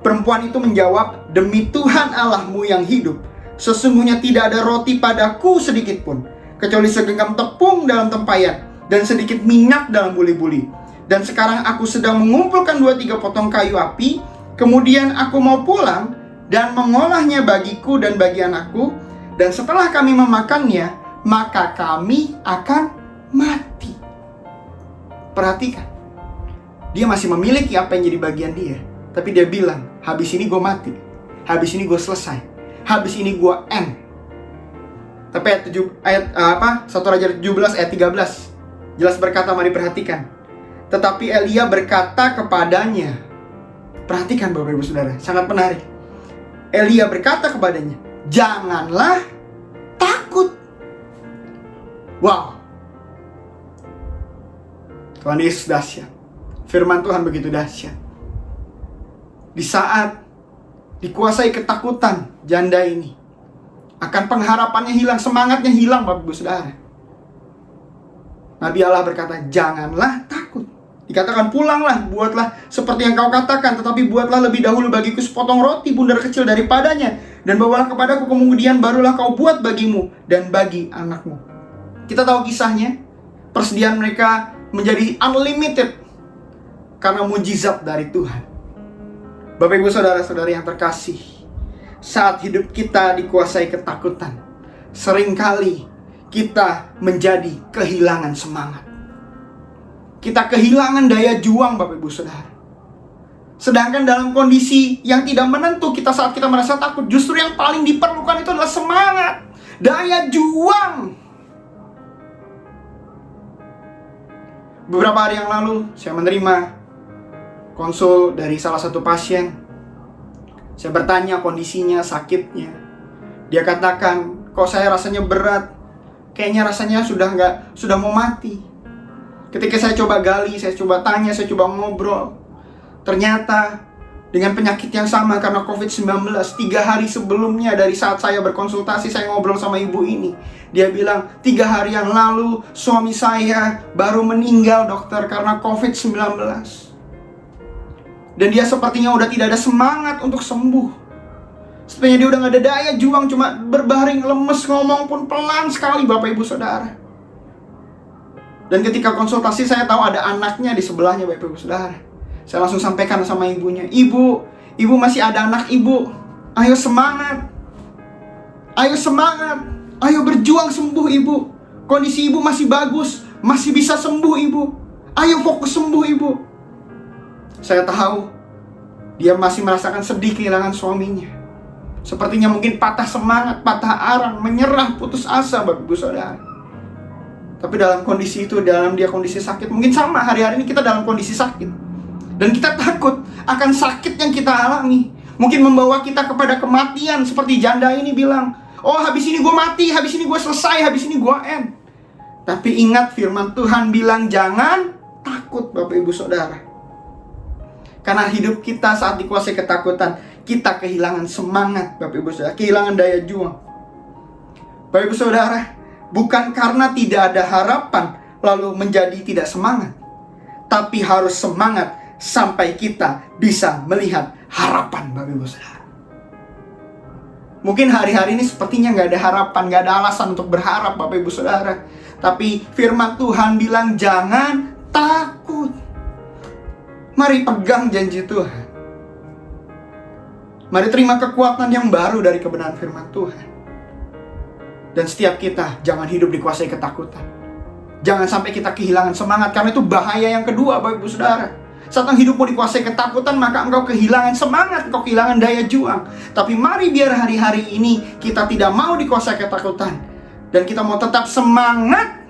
Perempuan itu menjawab, "Demi Tuhan Allahmu yang hidup, sesungguhnya tidak ada roti padaku sedikit pun, kecuali segenggam tepung dalam tempayan dan sedikit minyak dalam buli-buli. Dan sekarang aku sedang mengumpulkan 2-3 potong kayu api, kemudian aku mau pulang dan mengolahnya bagiku dan bagi anakku, dan setelah kami memakannya, maka kami akan mati." Perhatikan, dia masih memiliki apa yang jadi bagian dia, tapi dia bilang, habis ini gue mati, habis ini gue selesai, habis ini gue end. Tapi ayat 1 Raja 17 ayat 13 jelas berkata, mari perhatikan. Tetapi Elia berkata kepadanya, perhatikan Bapak Ibu Saudara, sangat menarik. Elia berkata kepadanya, "Janganlah takut." Wow, Tuhan Yesus dahsyat. Firman Tuhan begitu dahsyat. Di saat dikuasai ketakutan janda ini, akan pengharapannya hilang, semangatnya hilang Bapak Ibu Saudara. Nabi Allah berkata, "Janganlah takut." Dikatakan, "Pulanglah, buatlah seperti yang kau katakan, tetapi buatlah lebih dahulu bagiku sepotong roti bundar kecil daripadanya, dan bawalah kepadaku, kemudian barulah kau buat bagimu dan bagi anakmu." Kita tahu kisahnya, persediaan mereka menjadi unlimited karena mujizat dari Tuhan. Bapak Ibu Saudara-saudari yang terkasih, saat hidup kita dikuasai ketakutan, seringkali kita menjadi kehilangan semangat. Kita kehilangan daya juang Bapak Ibu Saudara. Sedangkan dalam kondisi yang tidak menentu kita saat kita merasa takut, justru yang paling diperlukan itu adalah semangat, daya juang. Beberapa hari yang lalu saya menerima konsul dari salah satu pasien. Saya bertanya kondisinya, sakitnya. Dia katakan, "Kok saya rasanya berat? Kayaknya rasanya sudah mau mati." Ketika saya coba gali, saya coba tanya, saya coba ngobrol, ternyata dengan penyakit yang sama karena COVID-19. 3 hari sebelumnya dari saat saya berkonsultasi, saya ngobrol sama ibu ini. Dia bilang, 3 hari yang lalu suami saya baru meninggal dokter karena COVID-19. Dan dia sepertinya udah tidak ada semangat untuk sembuh. Sepertinya dia udah gak ada daya juang, cuma berbaring lemes, ngomong pun pelan sekali Bapak Ibu Saudara. Dan ketika konsultasi saya tahu ada anaknya di sebelahnya Bapak Ibu Saudara. Saya langsung sampaikan sama ibunya, Ibu masih ada anak ibu. Ayo semangat. Ayo semangat. Ayo berjuang sembuh ibu. Kondisi ibu masih bagus, masih bisa sembuh ibu. Ayo fokus sembuh ibu. Saya tahu dia masih merasakan sedih kehilangan suaminya. Sepertinya mungkin patah semangat, patah arang, menyerah, putus asa Bapak Ibu Saudara. Tapi dalam kondisi itu, dalam dia kondisi sakit, mungkin sama hari-hari ini kita dalam kondisi sakit. Dan kita takut akan sakit yang kita alami. Mungkin membawa kita kepada kematian, seperti janda ini bilang, "Oh, habis ini gue mati, habis ini gue selesai, habis ini gue end." Tapi ingat firman Tuhan bilang, jangan takut Bapak Ibu Saudara. Karena hidup kita saat dikuasai ketakutan, kita kehilangan semangat Bapak Ibu Saudara, kehilangan daya juang. Bapak Ibu Saudara, bukan karena tidak ada harapan lalu menjadi tidak semangat, tapi harus semangat sampai kita bisa melihat harapan Bapak Ibu Saudara. Mungkin hari-hari ini sepertinya gak ada harapan, gak ada alasan untuk berharap Bapak Ibu Saudara. Tapi firman Tuhan bilang jangan takut. Mari pegang janji Tuhan. Mari terima kekuatan yang baru dari kebenaran firman Tuhan. Dan setiap kita jangan hidup dikuasai ketakutan. Jangan sampai kita kehilangan semangat, karena itu bahaya yang kedua Bapak Ibu Saudara. Saat hidupmu dikuasai ketakutan, maka engkau kehilangan semangat, engkau kehilangan daya juang. Tapi mari biar hari-hari ini kita tidak mau dikuasai ketakutan, dan kita mau tetap semangat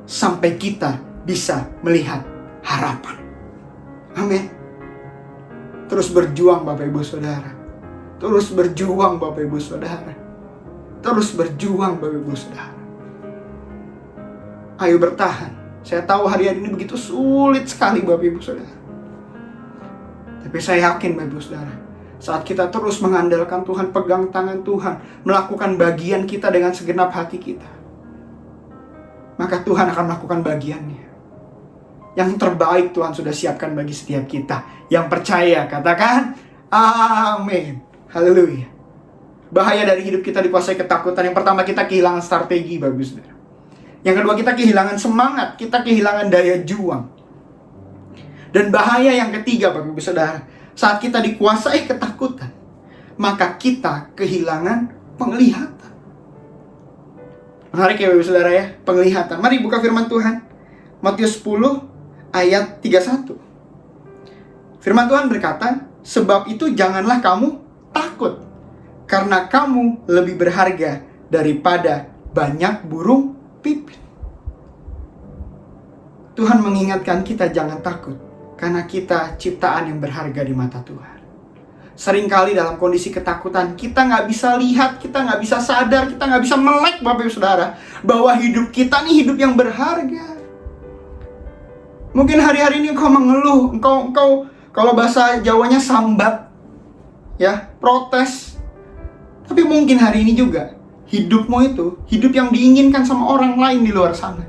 sampai kita bisa melihat harapan. Amin. Terus berjuang Bapak Ibu Saudara. Terus berjuang Bapak Ibu Saudara. Terus berjuang Bapak Ibu Saudara. Ayo bertahan. Saya tahu hari-hari ini begitu sulit sekali Bapak Ibu Saudara. Tapi saya yakin Bapak Ibu Saudara, saat kita terus mengandalkan Tuhan, pegang tangan Tuhan, melakukan bagian kita dengan segenap hati kita, maka Tuhan akan melakukan bagiannya. Yang terbaik Tuhan sudah siapkan bagi setiap kita. Yang percaya, katakan Amin. Haleluya. Bahaya dari hidup kita dikuasai ketakutan. Yang pertama, kita kehilangan strategi, Bapak Ibu Saudara. Yang kedua, kita kehilangan semangat, kita kehilangan daya juang. Dan bahaya yang ketiga, Bapak Ibu Saudara, saat kita dikuasai ketakutan, maka kita kehilangan penglihatan. Menarik ya Bapak Ibu Saudara ya, penglihatan. Mari buka firman Tuhan. Matius 10 ayat 31. Firman Tuhan berkata, sebab itu janganlah kamu takut, karena kamu lebih berharga daripada banyak burung pipit. Tuhan mengingatkan kita jangan takut, karena kita ciptaan yang berharga di mata Tuhan. Seringkali dalam kondisi ketakutan, kita nggak bisa lihat, kita nggak bisa sadar, kita nggak bisa melek Bapak Ibu Saudara, bahwa hidup kita nih hidup yang berharga. Mungkin hari-hari ini engkau mengeluh, engkau kalau bahasa Jawanya sambat, ya, protes. Tapi mungkin hari ini juga, hidupmu itu, hidup yang diinginkan sama orang lain di luar sana.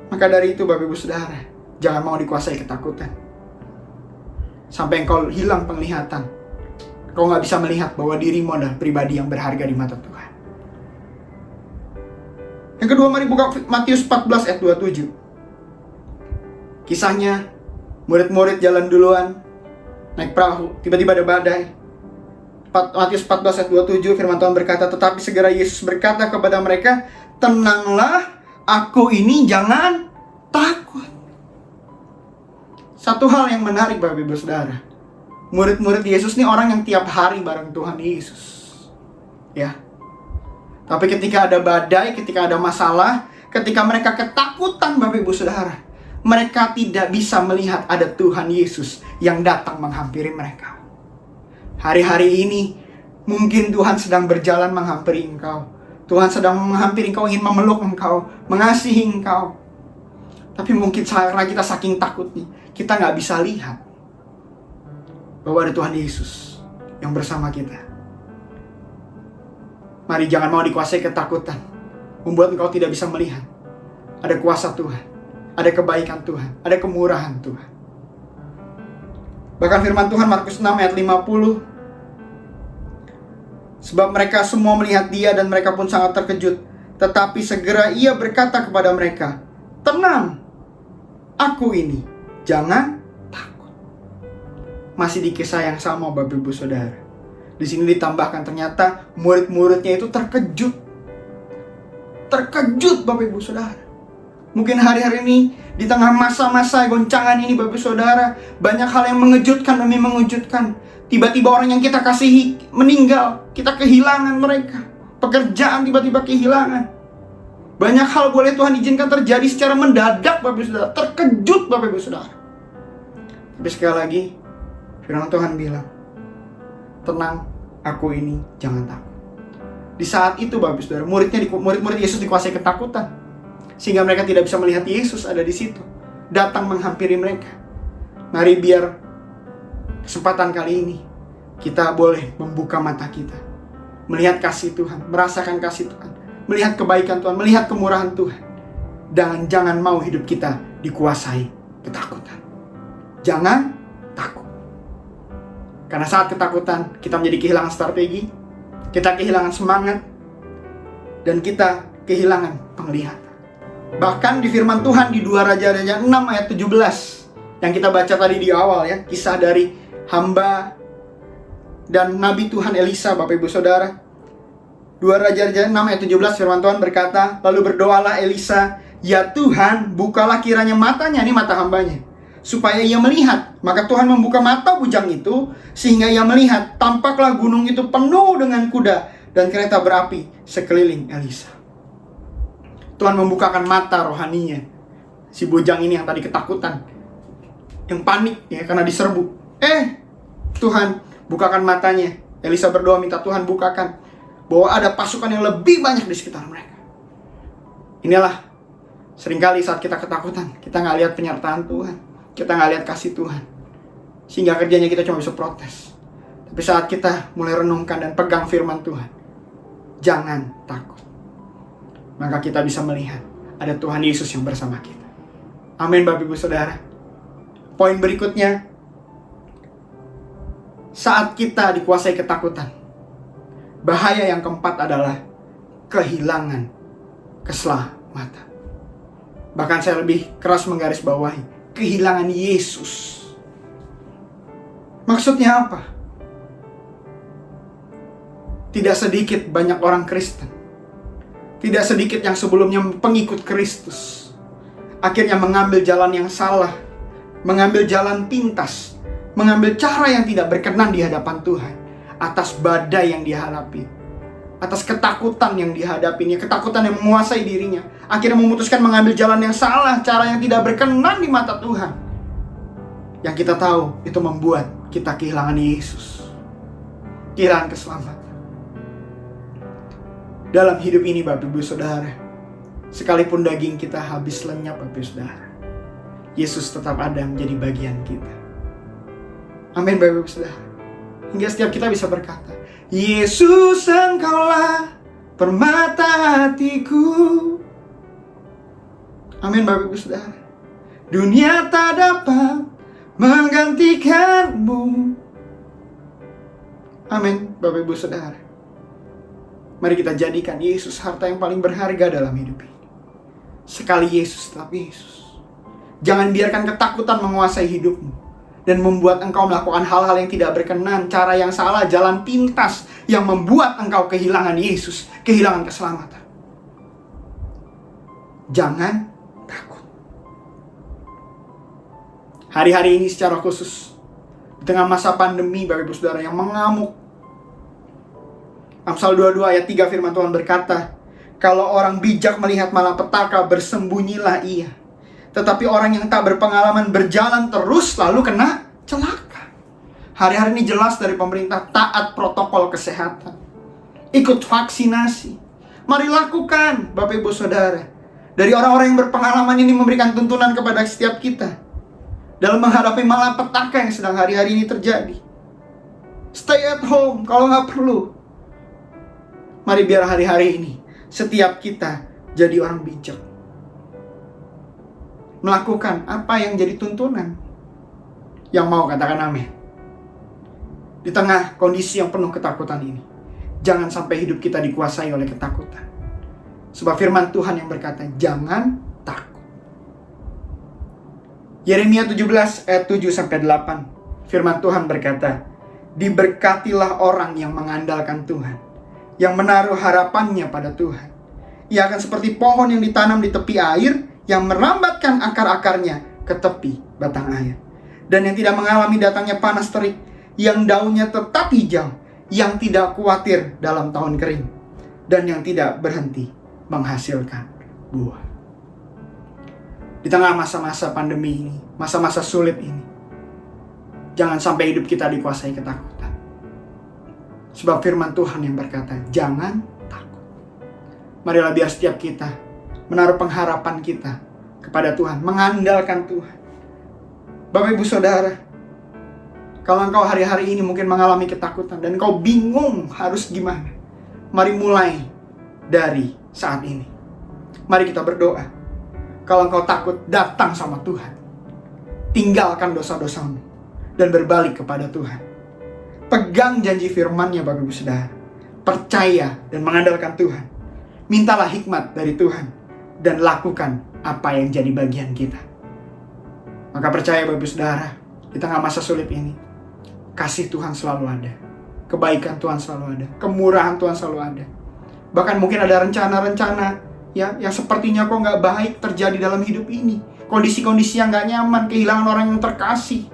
Maka dari itu Bapak Ibu Saudara, jangan mau dikuasai ketakutan. Sampai engkau hilang penglihatan. Engkau gak bisa melihat bahwa dirimu adalah pribadi yang berharga di mata Tuhan. Yang kedua, mari buka Matius 14 ayat 27. Kisahnya, murid-murid jalan duluan, naik perahu, tiba-tiba ada badai. Matius 14 ayat 27, firman Tuhan berkata, tetapi segera Yesus berkata kepada mereka, tenanglah, aku ini, jangan takut. Satu hal yang menarik Bapak Ibu Saudara, murid-murid Yesus ini orang yang tiap hari bareng Tuhan Yesus, ya. Tapi ketika ada badai, ketika ada masalah, ketika mereka ketakutan Bapak Ibu Saudara, mereka tidak bisa melihat ada Tuhan Yesus yang datang menghampiri mereka. Hari-hari ini mungkin Tuhan sedang berjalan menghampiri engkau. Tuhan sedang menghampiri engkau, ingin memeluk engkau, mengasihi engkau. Tapi mungkin karena kita saking takutnya, kita nggak bisa lihat bahwa ada Tuhan Yesus yang bersama kita. Mari jangan mau dikuasai ketakutan, membuat engkau tidak bisa melihat ada kuasa Tuhan, ada kebaikan Tuhan, ada kemurahan Tuhan. Bahkan firman Tuhan Markus 6 ayat 50, sebab mereka semua melihat dia dan mereka pun sangat terkejut. Tetapi segera ia berkata kepada mereka, tenang, aku ini, jangan takut. Masih di kisah yang sama Bapak Ibu Saudara. Di sini ditambahkan ternyata murid-muridnya itu terkejut. Terkejut Bapak Ibu Saudara. Mungkin hari-hari ini di tengah masa-masa goncangan ini Bapak Ibu Saudara, banyak hal yang mengejutkan demi mengejutkan. Tiba-tiba orang yang kita kasihi meninggal, kita kehilangan mereka. Pekerjaan tiba-tiba kehilangan. Banyak hal boleh Tuhan izinkan terjadi secara mendadak Bapak Ibu Saudara. Terkejut Bapak Ibu Saudara. Tapi sekali lagi, firman Tuhan bilang, tenang, aku ini, jangan takut. Di saat itu Bapak Ibu Saudara, murid-murid Yesus dikuasai ketakutan. Sehingga mereka tidak bisa melihat Yesus ada di situ, datang menghampiri mereka. Mari biar kesempatan kali ini kita boleh membuka mata kita, melihat kasih Tuhan, merasakan kasih Tuhan, melihat kebaikan Tuhan, melihat kemurahan Tuhan. Dan jangan mau hidup kita dikuasai ketakutan. Jangan takut. Karena saat ketakutan kita menjadi kehilangan strategi, kita kehilangan semangat, dan kita kehilangan penglihatan. Bahkan di firman Tuhan di 2 Raja-Raja 6 ayat 17 yang kita baca tadi di awal ya, kisah dari hamba dan Nabi Tuhan Elisa Bapak Ibu Saudara. 2 Raja-Raja 6 ayat 17 firman Tuhan berkata, lalu berdoalah Elisa, ya Tuhan, bukalah kiranya matanya, ini mata hambanya, supaya ia melihat. Maka Tuhan membuka mata bujang itu, sehingga ia melihat. Tampaklah gunung itu penuh dengan kuda dan kereta berapi sekeliling Elisa. Tuhan membukakan mata rohaninya si bujang ini yang tadi ketakutan, yang panik ya karena diserbu. Tuhan bukakan matanya. Elisa berdoa minta Tuhan bukakan bahwa ada pasukan yang lebih banyak di sekitar mereka. Inilah seringkali saat kita ketakutan, kita nggak lihat penyertaan Tuhan, kita nggak lihat kasih Tuhan, sehingga kerjanya kita cuma bisa protes. Tapi saat kita mulai renungkan dan pegang firman Tuhan, jangan takut, maka kita bisa melihat ada Tuhan Yesus yang bersama kita. Amin Bapak Ibu Saudara. Poin berikutnya, saat kita dikuasai ketakutan, bahaya yang keempat adalah kehilangan keselamatan. Bahkan saya lebih keras menggarisbawahi kehilangan Yesus. Maksudnya apa? Tidak sedikit banyak orang Kristen, tidak sedikit yang sebelumnya pengikut Kristus, akhirnya mengambil jalan yang salah, mengambil jalan pintas, mengambil cara yang tidak berkenan di hadapan Tuhan, atas badai yang dihadapi, atas ketakutan yang dihadapinya, ketakutan yang menguasai dirinya, akhirnya memutuskan mengambil jalan yang salah, cara yang tidak berkenan di mata Tuhan. Yang kita tahu, itu membuat kita kehilangan Yesus, kehilangan keselamatan. Dalam hidup ini Bapak Ibu Saudara, sekalipun daging kita habis lenyap Bapak Ibu Saudara, Yesus tetap ada menjadi bagian kita. Amin Bapak Ibu Saudara. Hingga setiap kita bisa berkata, Yesus Engkaulah permata hatiku. Amin Bapak Ibu Saudara. Dunia tak dapat menggantikanmu. Amin Bapak Ibu Saudara. Mari kita jadikan Yesus harta yang paling berharga dalam hidup ini. Sekali Yesus tetap Yesus. Jangan biarkan ketakutan menguasai hidupmu dan membuat engkau melakukan hal-hal yang tidak berkenan, cara yang salah, jalan pintas yang membuat engkau kehilangan Yesus, kehilangan keselamatan. Jangan takut. Hari-hari ini secara khusus, di tengah masa pandemi Bapak Ibu Saudara yang mengamuk, Amsal 22 ayat 3 firman Tuhan berkata, kalau orang bijak melihat malapetaka, bersembunyilah ia. Tetapi orang yang tak berpengalaman berjalan terus lalu kena celaka. Hari-hari ini jelas dari pemerintah, taat protokol kesehatan, ikut vaksinasi. Mari lakukan Bapak Ibu Saudara. Dari orang-orang yang berpengalaman ini memberikan tuntunan kepada setiap kita dalam menghadapi malapetaka yang sedang hari-hari ini terjadi. Stay at home kalau nggak perlu. Mari biar hari-hari ini setiap kita jadi orang bijak, melakukan apa yang jadi tuntunan. Yang mau katakan amin. Di tengah kondisi yang penuh ketakutan ini, jangan sampai hidup kita dikuasai oleh ketakutan. Sebab firman Tuhan yang berkata, jangan takut. Yeremia 17 ayat 7-8. Firman Tuhan berkata, diberkatilah orang yang mengandalkan Tuhan, yang menaruh harapannya pada Tuhan. Ia akan seperti pohon yang ditanam di tepi air, yang merambatkan akar-akarnya ke tepi batang air, dan yang tidak mengalami datangnya panas terik, yang daunnya tetap hijau, yang tidak khawatir dalam tahun kering, dan yang tidak berhenti menghasilkan buah. Di tengah masa-masa pandemi ini, masa-masa sulit ini, jangan sampai hidup kita dikuasai ketakutan. Sebab firman Tuhan yang berkata, jangan takut. Marilah biar setiap kita menaruh pengharapan kita kepada Tuhan, mengandalkan Tuhan. Bapak Ibu Saudara, kalau engkau hari-hari ini mungkin mengalami ketakutan dan engkau bingung harus gimana, mari mulai dari saat ini. Mari kita berdoa. Kalau engkau takut, datang sama Tuhan. Tinggalkan dosa-dosamu dan berbalik kepada Tuhan. Pegang janji firman-Nya Bapak Ibu Saudara. Percaya dan mengandalkan Tuhan. Mintalah hikmat dari Tuhan dan lakukan apa yang jadi bagian kita. Maka percaya Bapak Ibu Saudara, di tengah masa sulit ini, kasih Tuhan selalu ada. Kebaikan Tuhan selalu ada. Kemurahan Tuhan selalu ada. Bahkan mungkin ada rencana-rencana yang sepertinya kok nggak baik terjadi dalam hidup ini. Kondisi-kondisi yang nggak nyaman, kehilangan orang yang terkasih,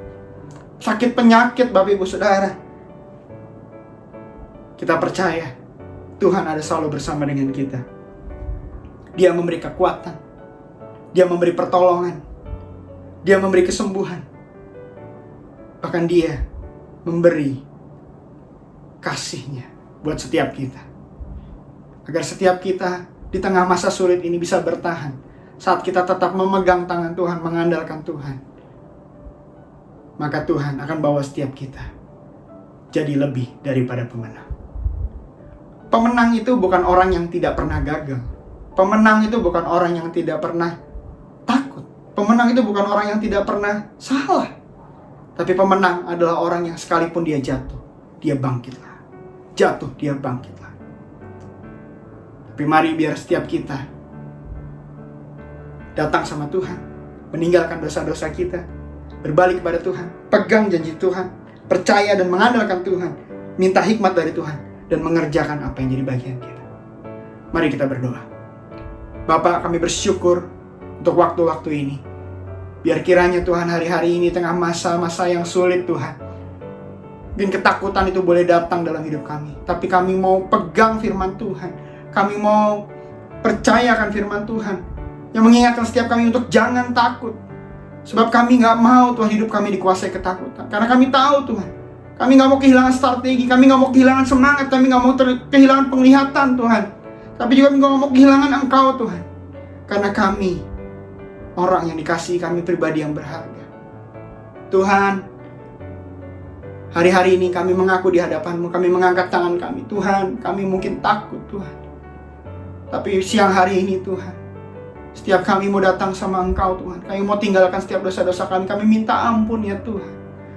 sakit penyakit Bapak Ibu Saudara. Kita percaya Tuhan ada selalu bersama dengan kita. Dia memberi kekuatan, Dia memberi pertolongan, Dia memberi kesembuhan. Bahkan Dia memberi kasih-Nya buat setiap kita. Agar setiap kita di tengah masa sulit ini bisa bertahan. Saat kita tetap memegang tangan Tuhan, mengandalkan Tuhan, maka Tuhan akan bawa setiap kita jadi lebih daripada pemenang. Pemenang itu bukan orang yang tidak pernah gagal. Pemenang itu bukan orang yang tidak pernah takut. Pemenang itu bukan orang yang tidak pernah salah. Tapi pemenang adalah orang yang sekalipun dia jatuh, dia bangkitlah. Jatuh, dia bangkitlah. Tapi mari biar setiap kita datang sama Tuhan, meninggalkan dosa-dosa kita, berbalik kepada Tuhan, pegang janji Tuhan, percaya dan mengandalkan Tuhan, minta hikmat dari Tuhan, dan mengerjakan apa yang jadi bagian kita. Mari kita berdoa. Bapa, kami bersyukur untuk waktu-waktu ini. Biar kiranya Tuhan hari-hari ini tengah masa-masa yang sulit Tuhan, mungkin ketakutan itu boleh datang dalam hidup kami, tapi kami mau pegang firman Tuhan. Kami mau percayakan firman Tuhan yang mengingatkan setiap kami untuk jangan takut. Sebab kami gak mau Tuhan hidup kami dikuasai ketakutan. Karena kami tahu Tuhan, kami gak mau kehilangan strategi, kami gak mau kehilangan semangat, kami gak mau kehilangan penglihatan Tuhan. Tapi juga kami gak mau kehilangan Engkau Tuhan. Karena kami orang yang dikasihi, kami pribadi yang berharga. Tuhan, hari-hari ini kami mengaku di hadapan-Mu, kami mengangkat tangan kami. Tuhan, kami mungkin takut Tuhan. Tapi siang hari ini Tuhan, setiap kami mau datang sama Engkau Tuhan, kami mau tinggalkan setiap dosa-dosa kami. Kami minta ampun ya Tuhan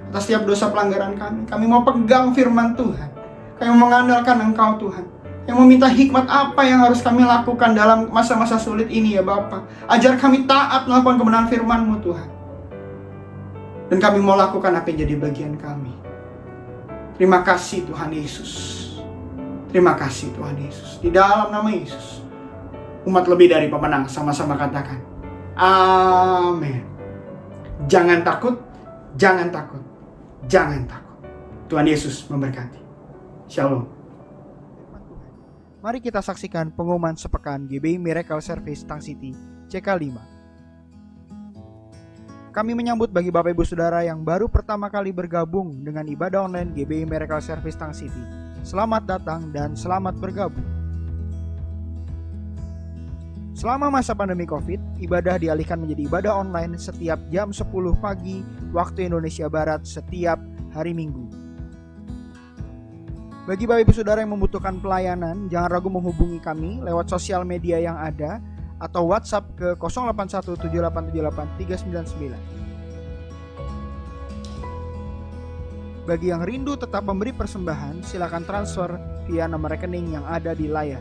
atas setiap dosa pelanggaran kami. Kami mau pegang firman Tuhan. Kami mau mengandalkan Engkau Tuhan, yang meminta hikmat apa yang harus kami lakukan dalam masa-masa sulit ini ya Bapa. Ajar kami taat melakukan kebenaran firman-Mu Tuhan. Dan kami mau lakukan apa yang jadi bagian kami. Terima kasih Tuhan Yesus. Terima kasih Tuhan Yesus. Di dalam nama Yesus, umat lebih dari pemenang, sama-sama katakan amin. Jangan takut, jangan takut, jangan takut. Tuhan Yesus memberkati. Shalom. Mari kita saksikan pengumuman sepekan GBI Miracle Service Tang City CK5. Kami menyambut bagi Bapak Ibu Saudara yang baru pertama kali bergabung dengan ibadah online GBI Miracle Service Tang City. Selamat datang dan selamat bergabung. Selama masa pandemi COVID, ibadah dialihkan menjadi ibadah online setiap jam 10 pagi waktu Indonesia Barat setiap hari Minggu. Bagi Bapak Ibu Saudara yang membutuhkan pelayanan, jangan ragu menghubungi kami lewat sosial media yang ada atau WhatsApp ke 0817878399. Bagi yang rindu tetap memberi persembahan, silakan transfer via nomor rekening yang ada di layar.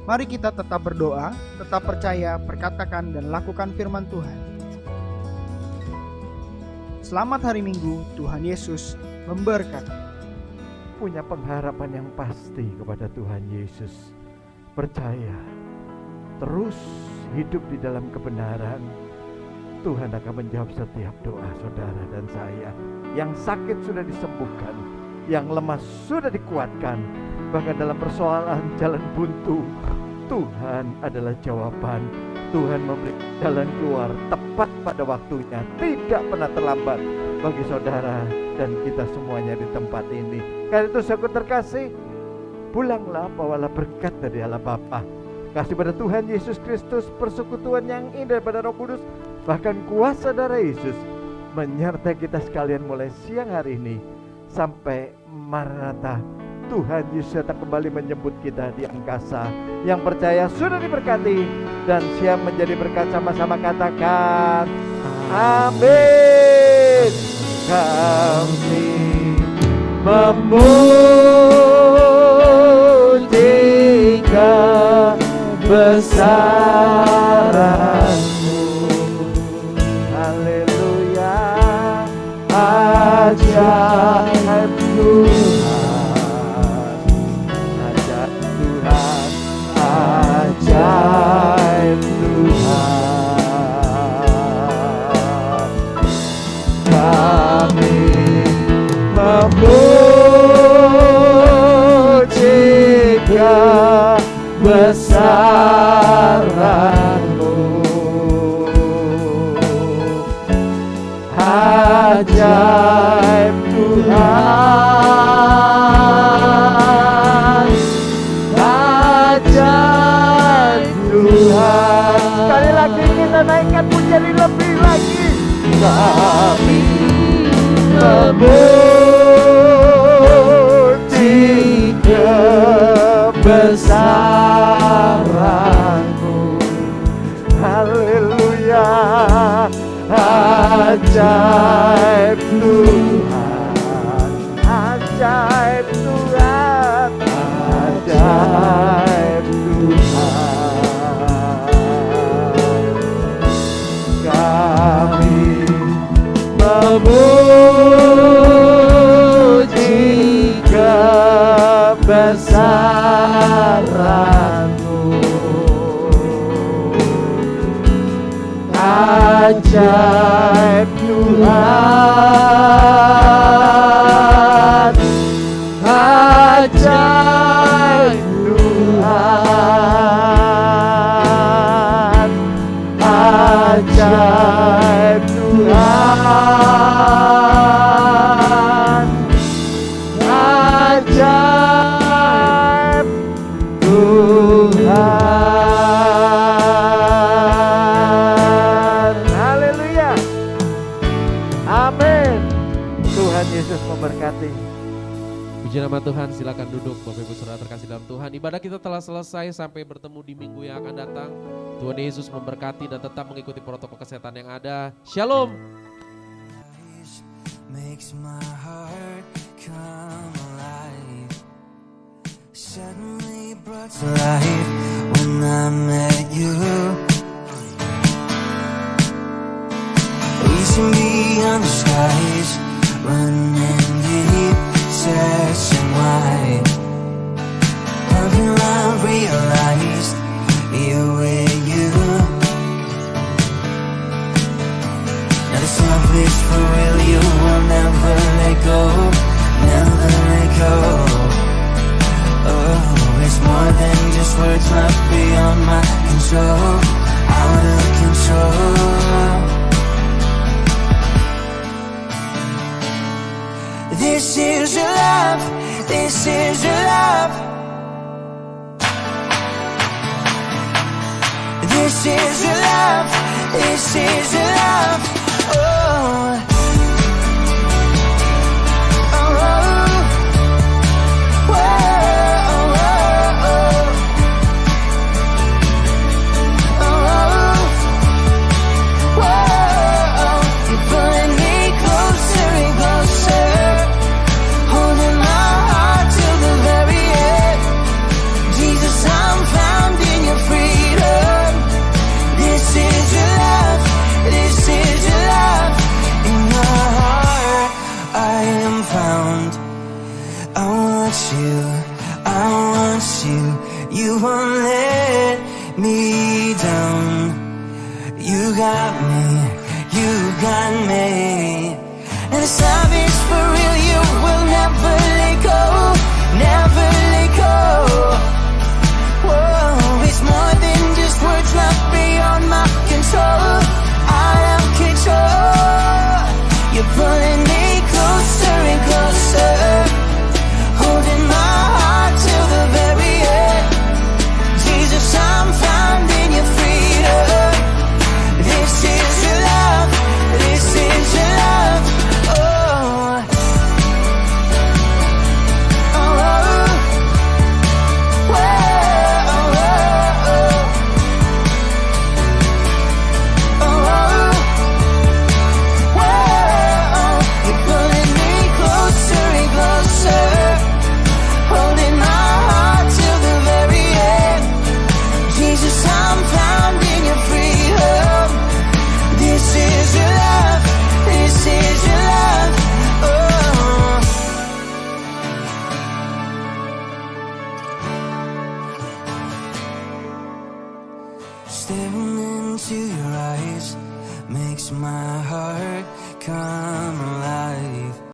Mari kita tetap berdoa, tetap percaya, perkatakan dan lakukan firman Tuhan. Selamat hari Minggu, Tuhan Yesus memberkati. Punya pengharapan yang pasti kepada Tuhan Yesus. Percaya, terus hidup di dalam kebenaran. Tuhan akan menjawab setiap doa saudara dan saya. Yang sakit sudah disembuhkan, yang lemah sudah dikuatkan. Bahkan dalam persoalan jalan buntu, Tuhan adalah jawaban. Tuhan memberi jalan keluar tepat pada waktunya, tidak pernah terlambat bagi saudara dan kita semuanya di tempat ini. Karena itu saudara terkasih, pulanglah bawalah berkat dari Allah Bapa, kasih pada Tuhan Yesus Kristus, persekutuan yang indah pada Roh Kudus, bahkan kuasa darah Yesus menyertai kita sekalian mulai siang hari ini sampai Maranatha. Tuhan Yesus datang kembali menjemput kita di angkasa. Yang percaya sudah diberkati dan siap menjadi berkat, sama-sama katakan amin. Kami memuji kebesaran-Mu. Haleluya. Ajaib Tuhan, ajaib Tuhan, ajaib Tuhan. Kami memuji kebesaran-Mu. Ajaib Tuhan, Ajaib Tuhan, ajaib Tuhan, ajaib Tuhan, ajaib Tuhan. Haleluya. Amin. Tuhan Yesus memberkati. Puji nama Tuhan, silakan duduk Bapak Ibu Saudara terkasih dalam Tuhan. Ibadah kita telah selesai, sampai bertemu di minggu yang akan datang. Tuhan Yesus memberkati dan tetap mengikuti protokol kesehatan yang ada. Shalom. Makes my heart come alive. Suddenly brought to life when I met you. Reaching beyond the skies, running deep, searching wide. Until I realized here with you. Now this love is for real, you will never let go, never let go. Oh, it's more than just words left beyond my control, out of control. This is your love, this is your love. This is your love, this is your love. Oh, oh, oh, oh, oh, oh. You're pulling me closer and closer, holding my heart till the very end. Jesus, I'm found in your freedom. This is your love, this is your love. In your heart I am found. I want you, I want you. You won't let me down. You got me, you got me. And this love is for real, you will never